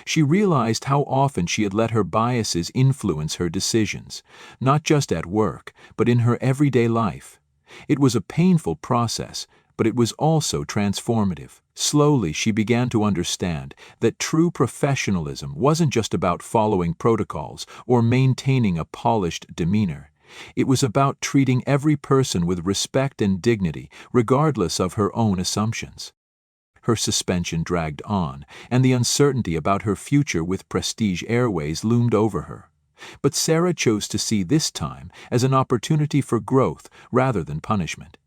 She realized how often she had let her biases influence her decisions, not just at work, but in her everyday life. It was a painful process, but it was also transformative. Slowly, she began to understand that true professionalism wasn't just about following protocols or maintaining a polished demeanor. It was about treating every person with respect and dignity, regardless of her own assumptions. Her suspension dragged on, and the uncertainty about her future with Prestige Airways loomed over her. But Sarah chose to see this time as an opportunity for growth rather than punishment.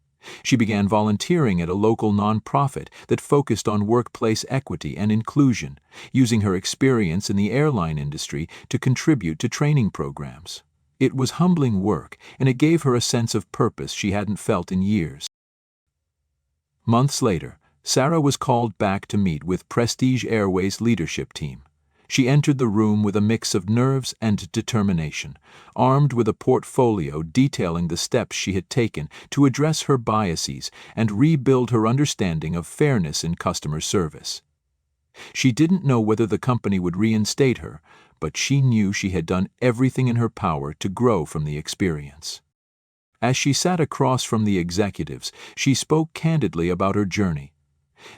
She began volunteering at a local nonprofit that focused on workplace equity and inclusion, using her experience in the airline industry to contribute to training programs. It was humbling work, and it gave her a sense of purpose she hadn't felt in years. Months later, Sarah was called back to meet with Prestige Airways' leadership team. She entered the room with a mix of nerves and determination, armed with a portfolio detailing the steps she had taken to address her biases and rebuild her understanding of fairness in customer service. She didn't know whether the company would reinstate her, but she knew she had done everything in her power to grow from the experience. As she sat across from the executives, she spoke candidly about her journey.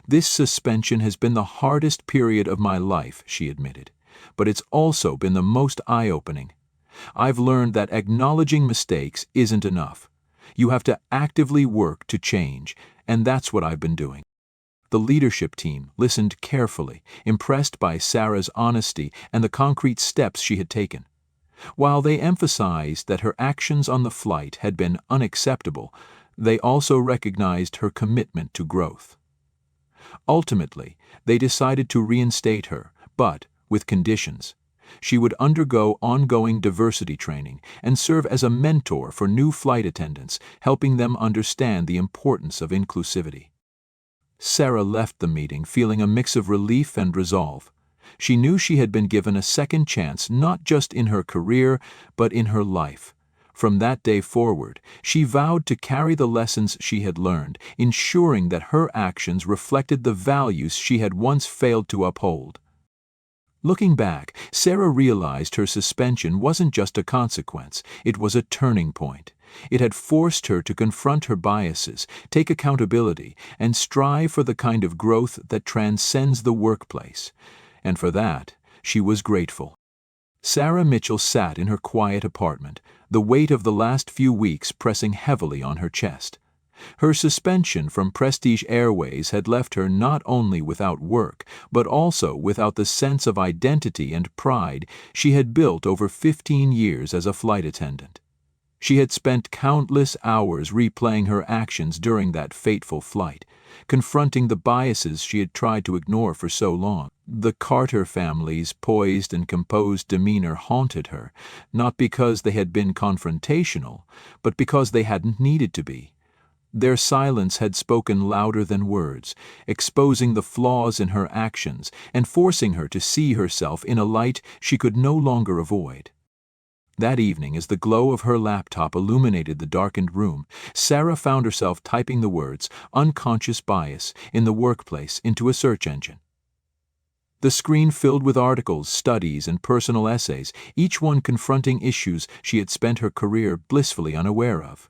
"This suspension has been the hardest period of my life," she admitted, "but it's also been the most eye-opening. I've learned that acknowledging mistakes isn't enough. You have to actively work to change, and that's what I've been doing." The leadership team listened carefully, impressed by Sarah's honesty and the concrete steps she had taken. While they emphasized that her actions on the flight had been unacceptable, they also recognized her commitment to growth. Ultimately, they decided to reinstate her, but with conditions. She would undergo ongoing diversity training and serve as a mentor for new flight attendants, helping them understand the importance of inclusivity. Sarah left the meeting feeling a mix of relief and resolve. She knew she had been given a second chance not just in her career, but in her life. From that day forward, she vowed to carry the lessons she had learned, ensuring that her actions reflected the values she had once failed to uphold. Looking back, Sarah realized her suspension wasn't just a consequence, it was a turning point. It had forced her to confront her biases, take accountability, and strive for the kind of growth that transcends the workplace. And for that, she was grateful. Sarah Mitchell sat in her quiet apartment, the weight of the last few weeks pressing heavily on her chest. Her suspension from Prestige Airways had left her not only without work, but also without the sense of identity and pride she had built over 15 years as a flight attendant. She had spent countless hours replaying her actions during that fateful flight, confronting the biases she had tried to ignore for so long. The Carter family's poised and composed demeanor haunted her, not because they had been confrontational, but because they hadn't needed to be. Their silence had spoken louder than words, exposing the flaws in her actions and forcing her to see herself in a light she could no longer avoid. That evening, as the glow of her laptop illuminated the darkened room, Sarah found herself typing the words "unconscious bias" in the workplace into a search engine. The screen filled with articles, studies, and personal essays, each one confronting issues she had spent her career blissfully unaware of.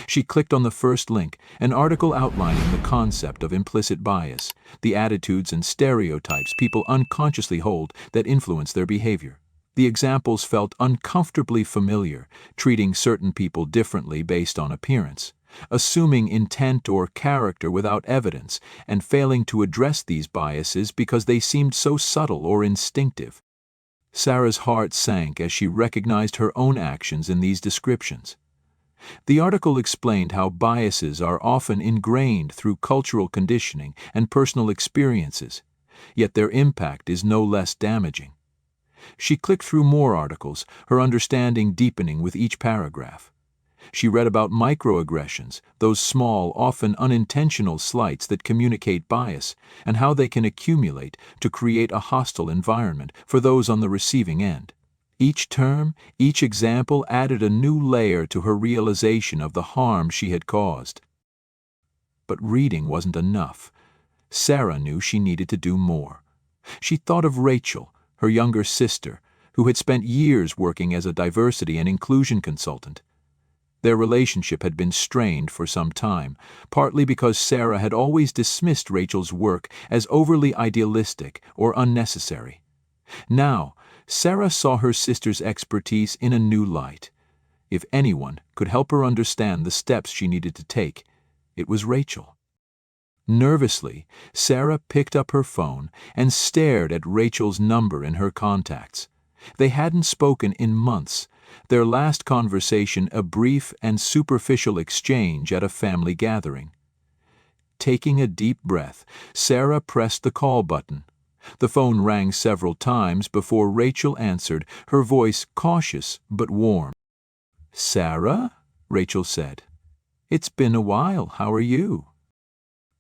She clicked on the first link, an article outlining the concept of implicit bias, the attitudes and stereotypes people unconsciously hold that influence their behavior. The examples felt uncomfortably familiar, treating certain people differently based on appearance, assuming intent or character without evidence, and failing to address these biases because they seemed so subtle or instinctive. Sarah's heart sank as she recognized her own actions in these descriptions. The article explained how biases are often ingrained through cultural conditioning and personal experiences, yet their impact is no less damaging. She clicked through more articles, her understanding deepening with each paragraph. She read about microaggressions, those small, often unintentional slights that communicate bias, and how they can accumulate to create a hostile environment for those on the receiving end. Each term, each example added a new layer to her realization of the harm she had caused. But reading wasn't enough. Sarah knew she needed to do more. She thought of Rachel, her younger sister, who had spent years working as a diversity and inclusion consultant. Their relationship had been strained for some time, partly because Sarah had always dismissed Rachel's work as overly idealistic or unnecessary. Now, Sarah saw her sister's expertise in a new light. If anyone could help her understand the steps she needed to take, it was Rachel. Nervously, Sarah picked up her phone and stared at Rachel's number in her contacts. They hadn't spoken in months, their last conversation a brief and superficial exchange at a family gathering. Taking a deep breath, Sarah pressed the call button. The phone rang several times before Rachel answered, her voice cautious but warm. "Sarah?" Rachel said. "It's been a while. How are you?"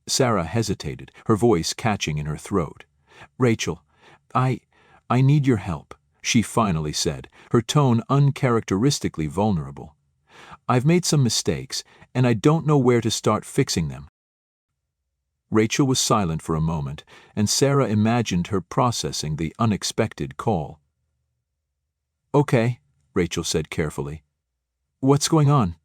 Sarah hesitated, her voice catching in her throat. "Rachel, I need your help," she finally said, her tone uncharacteristically vulnerable. "I've made some mistakes, and I don't know where to start fixing them." Rachel was silent for a moment, and Sarah imagined her processing the unexpected call. "Okay," Rachel said carefully. "What's going on?"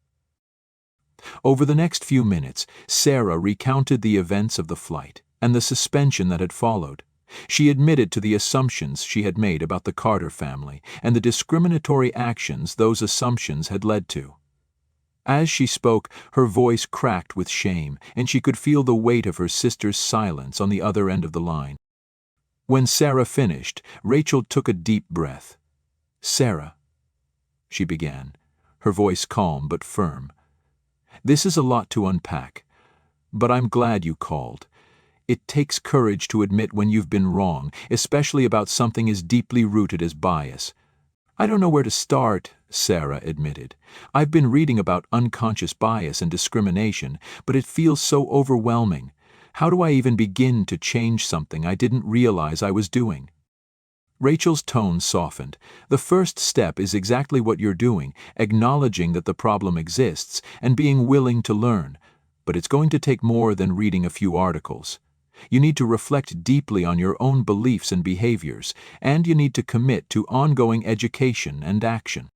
Over the next few minutes, Sarah recounted the events of the flight and the suspension that had followed. She admitted to the assumptions she had made about the Carter family and the discriminatory actions those assumptions had led to. As she spoke, her voice cracked with shame, and she could feel the weight of her sister's silence on the other end of the line. When Sarah finished, Rachel took a deep breath. "Sarah," she began, her voice calm but firm, "this is a lot to unpack, but I'm glad you called. It takes courage to admit when you've been wrong, especially about something as deeply rooted as bias." "I don't know where to start," Sarah admitted. "I've been reading about unconscious bias and discrimination, but it feels so overwhelming. How do I even begin to change something I didn't realize I was doing?" Rachel's tone softened. "The first step is exactly what you're doing, acknowledging that the problem exists and being willing to learn. But it's going to take more than reading a few articles. You need to reflect deeply on your own beliefs and behaviors, and you need to commit to ongoing education and action."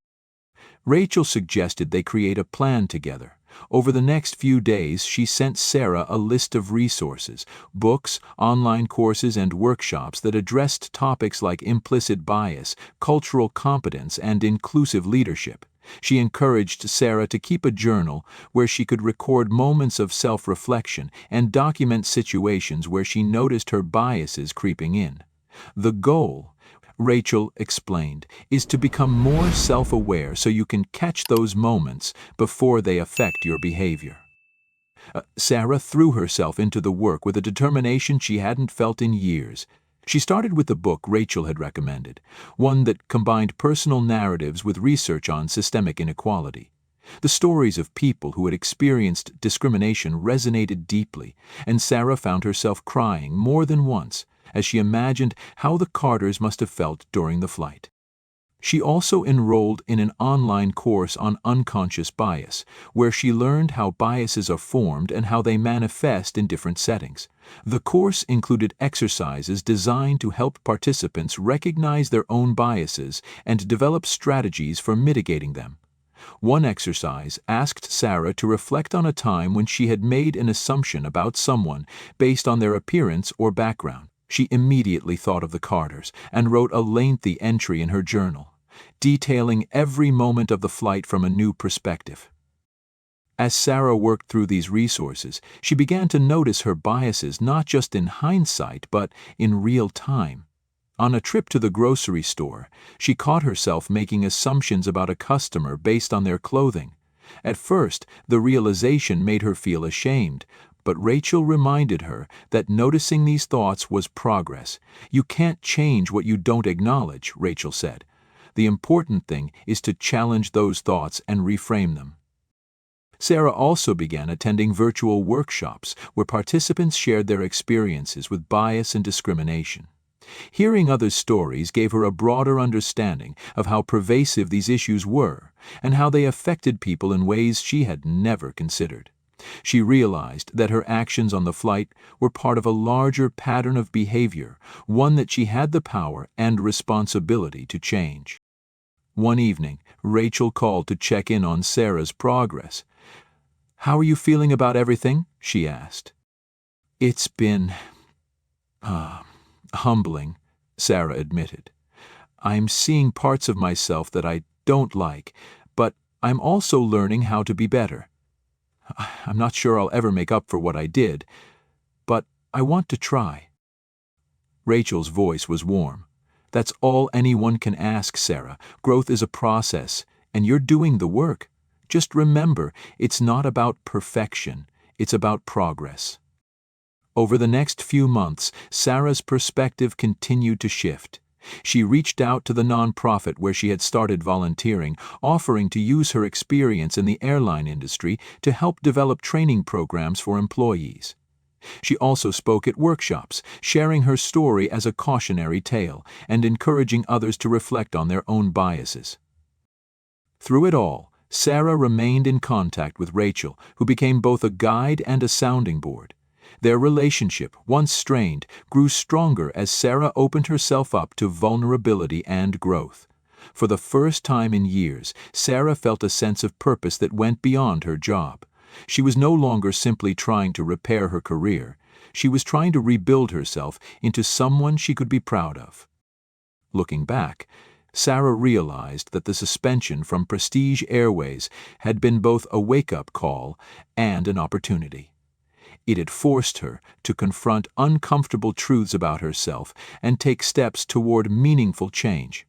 Rachel suggested they create a plan together. Over the next few days, she sent Sarah a list of resources, books, online courses, and workshops that addressed topics like implicit bias, cultural competence, and inclusive leadership. She encouraged Sarah to keep a journal where she could record moments of self-reflection and document situations where she noticed her biases creeping in. The goal, Rachel explained, is to become more self-aware so you can catch those moments before they affect your behavior. Sarah threw herself into the work with a determination she hadn't felt in years. She started with the book Rachel had recommended, one that combined personal narratives with research on systemic inequality. The stories of people who had experienced discrimination resonated deeply, and Sarah found herself crying more than once as she imagined how the Carters must have felt during the flight. She also enrolled in an online course on unconscious bias, where she learned how biases are formed and how they manifest in different settings. The course included exercises designed to help participants recognize their own biases and develop strategies for mitigating them. One exercise asked Sarah to reflect on a time when she had made an assumption about someone based on their appearance or background. She immediately thought of the Carters and wrote a lengthy entry in her journal, detailing every moment of the flight from a new perspective. As Sarah worked through these resources, she began to notice her biases not just in hindsight but in real time. On a trip to the grocery store, she caught herself making assumptions about a customer based on their clothing. At first, the realization made her feel ashamed, but Rachel reminded her that noticing these thoughts was progress. You can't change what you don't acknowledge, Rachel said. The important thing is to challenge those thoughts and reframe them. Sarah also began attending virtual workshops where participants shared their experiences with bias and discrimination. Hearing others' stories gave her a broader understanding of how pervasive these issues were and how they affected people in ways she had never considered. She realized that her actions on the flight were part of a larger pattern of behavior, one that she had the power and responsibility to change. One evening, Rachel called to check in on Sarah's progress. "How are you feeling about everything?" she asked. "It's been humbling," Sarah admitted. "I'm seeing parts of myself that I don't like, but I'm also learning how to be better. I'm not sure I'll ever make up for what I did, but I want to try." Rachel's voice was warm. "That's all anyone can ask, Sarah. Growth is a process, and you're doing the work. Just remember, it's not about perfection, it's about progress." Over the next few months, Sarah's perspective continued to shift. She reached out to the nonprofit where she had started volunteering, offering to use her experience in the airline industry to help develop training programs for employees. She also spoke at workshops, sharing her story as a cautionary tale and encouraging others to reflect on their own biases. Through it all, Sarah remained in contact with Rachel, who became both a guide and a sounding board. Their relationship, once strained, grew stronger as Sarah opened herself up to vulnerability and growth. For the first time in years, Sarah felt a sense of purpose that went beyond her job. She was no longer simply trying to repair her career. She was trying to rebuild herself into someone she could be proud of. Looking back, Sarah realized that the suspension from Prestige Airways had been both a wake-up call and an opportunity. It had forced her to confront uncomfortable truths about herself and take steps toward meaningful change.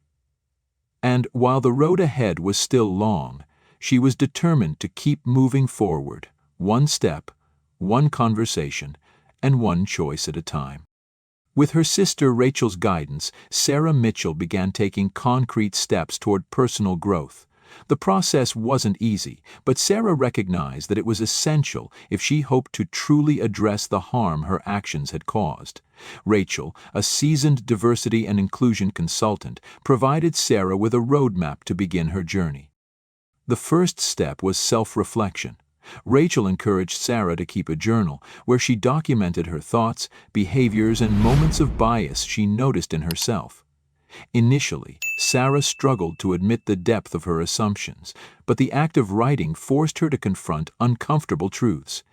And while the road ahead was still long, she was determined to keep moving forward, one step, one conversation, and one choice at a time. With her sister Rachel's guidance, Sarah Mitchell began taking concrete steps toward personal growth. The process wasn't easy, but Sarah recognized that it was essential if she hoped to truly address the harm her actions had caused. Rachel, a seasoned diversity and inclusion consultant, provided Sarah with a roadmap to begin her journey. The first step was self-reflection. Rachel encouraged Sarah to keep a journal where she documented her thoughts, behaviors, and moments of bias she noticed in herself. Initially, Sarah struggled to admit the depth of her assumptions, but the act of writing forced her to confront uncomfortable truths.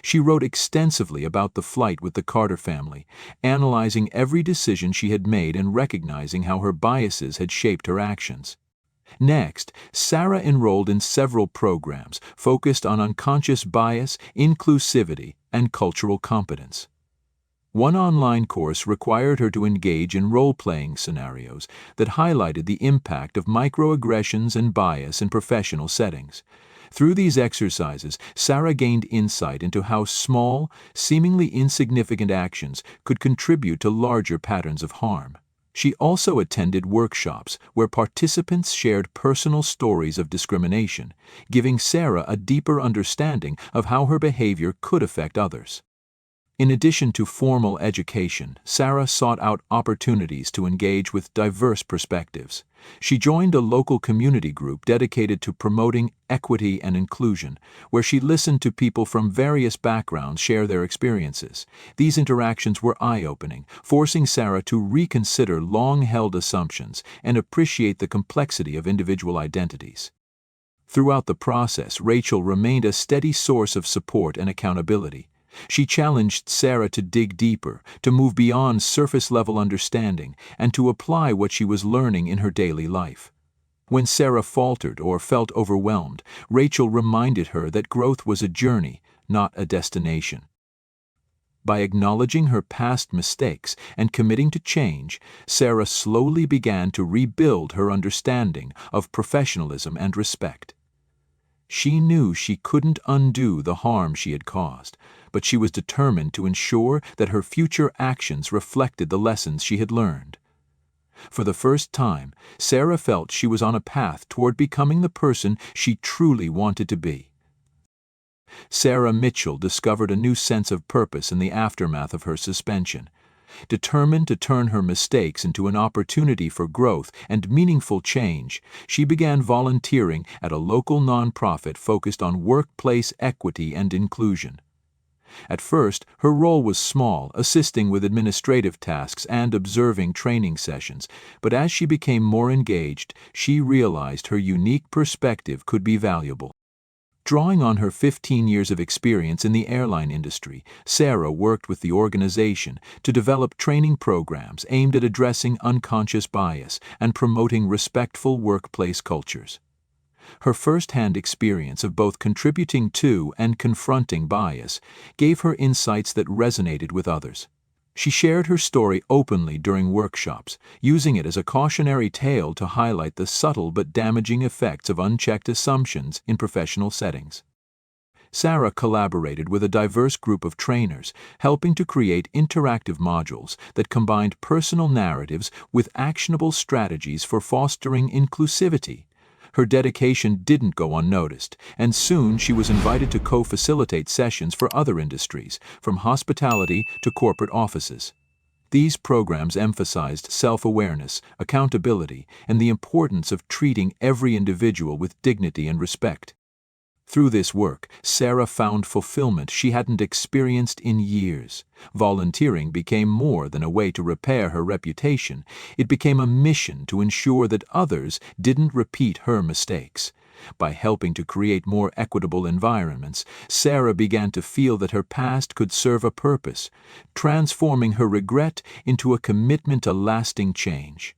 She wrote extensively about the flight with the Carter family, analyzing every decision she had made and recognizing how her biases had shaped her actions. Next, Sarah enrolled in several programs focused on unconscious bias, inclusivity, and cultural competence. One online course required her to engage in role-playing scenarios that highlighted the impact of microaggressions and bias in professional settings. Through these exercises, Sarah gained insight into how small, seemingly insignificant actions could contribute to larger patterns of harm. She also attended workshops where participants shared personal stories of discrimination, giving Sarah a deeper understanding of how her behavior could affect others. In addition to formal education, Sarah sought out opportunities to engage with diverse perspectives. She joined a local community group dedicated to promoting equity and inclusion, where she listened to people from various backgrounds share their experiences. These interactions were eye-opening, forcing Sarah to reconsider long-held assumptions and appreciate the complexity of individual identities. Throughout the process, Rachel remained a steady source of support and accountability. She challenged Sarah to dig deeper, to move beyond surface-level understanding, and to apply what she was learning in her daily life. When Sarah faltered or felt overwhelmed, Rachel reminded her that growth was a journey, not a destination. By acknowledging her past mistakes and committing to change, Sarah slowly began to rebuild her understanding of professionalism and respect. She knew she couldn't undo the harm she had caused, but she was determined to ensure that her future actions reflected the lessons she had learned. For the first time, Sarah felt she was on a path toward becoming the person she truly wanted to be. Sarah Mitchell discovered a new sense of purpose in the aftermath of her suspension. Determined to turn her mistakes into an opportunity for growth and meaningful change, she began volunteering at a local nonprofit focused on workplace equity and inclusion. At first, her role was small, assisting with administrative tasks and observing training sessions, but as she became more engaged, she realized her unique perspective could be valuable. Drawing on her 15 years of experience in the airline industry, Sarah worked with the organization to develop training programs aimed at addressing unconscious bias and promoting respectful workplace cultures. Her first-hand experience of both contributing to and confronting bias gave her insights that resonated with others. She shared her story openly during workshops, using it as a cautionary tale to highlight the subtle but damaging effects of unchecked assumptions in professional settings. Sarah collaborated with a diverse group of trainers, helping to create interactive modules that combined personal narratives with actionable strategies for fostering inclusivity. Her dedication didn't go unnoticed, and soon she was invited to co-facilitate sessions for other industries, from hospitality to corporate offices. These programs emphasized self-awareness, accountability, and the importance of treating every individual with dignity and respect. Through this work, Sarah found fulfillment she hadn't experienced in years. Volunteering became more than a way to repair her reputation. It became a mission to ensure that others didn't repeat her mistakes. By helping to create more equitable environments, Sarah began to feel that her past could serve a purpose, transforming her regret into a commitment to lasting change.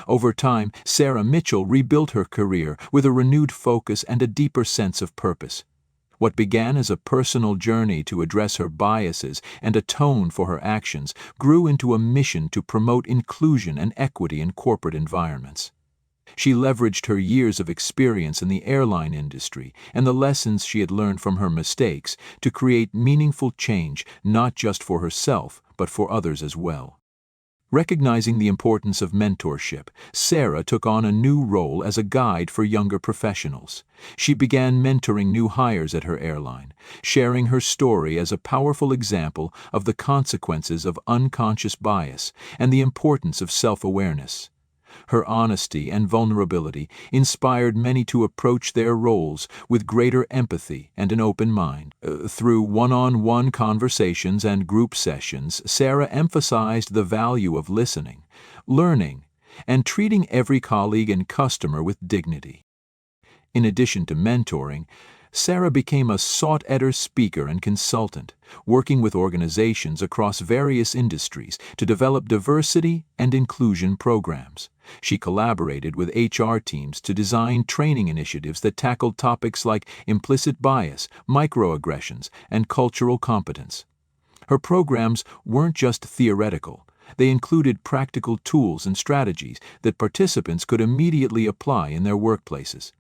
Over time, Sarah Mitchell rebuilt her career with a renewed focus and a deeper sense of purpose. What began as a personal journey to address her biases and atone for her actions grew into a mission to promote inclusion and equity in corporate environments. She leveraged her years of experience in the airline industry and the lessons she had learned from her mistakes to create meaningful change not just for herself but for others as well. Recognizing the importance of mentorship, Sarah took on a new role as a guide for younger professionals. She began mentoring new hires at her airline, sharing her story as a powerful example of the consequences of unconscious bias and the importance of self-awareness. Her honesty and vulnerability inspired many to approach their roles with greater empathy and an open mind. Through one-on-one conversations and group sessions, Sarah emphasized the value of listening, learning, and treating every colleague and customer with dignity. In addition to mentoring, Sarah became a sought-after speaker and consultant, working with organizations across various industries to develop diversity and inclusion programs. She collaborated with HR teams to design training initiatives that tackled topics like implicit bias, microaggressions, and cultural competence. Her programs weren't just theoretical. They included practical tools and strategies that participants could immediately apply in their workplaces.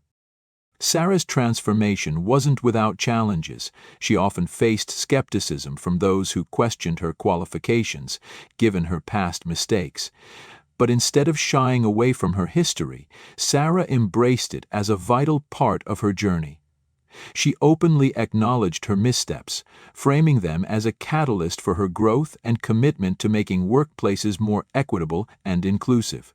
Sarah's transformation wasn't without challenges. She often faced skepticism from those who questioned her qualifications, given her past mistakes. But instead of shying away from her history, Sarah embraced it as a vital part of her journey. She openly acknowledged her missteps, framing them as a catalyst for her growth and commitment to making workplaces more equitable and inclusive.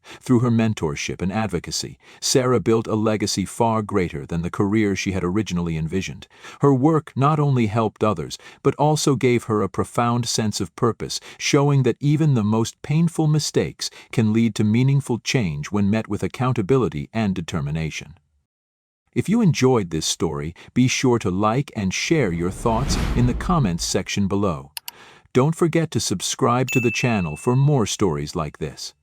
Through her mentorship and advocacy, Sarah built a legacy far greater than the career she had originally envisioned. Her work not only helped others, but also gave her a profound sense of purpose, showing that even the most painful mistakes can lead to meaningful change when met with accountability and determination. If you enjoyed this story, be sure to like and share your thoughts in the comments section below. Don't forget to subscribe to the channel for more stories like this.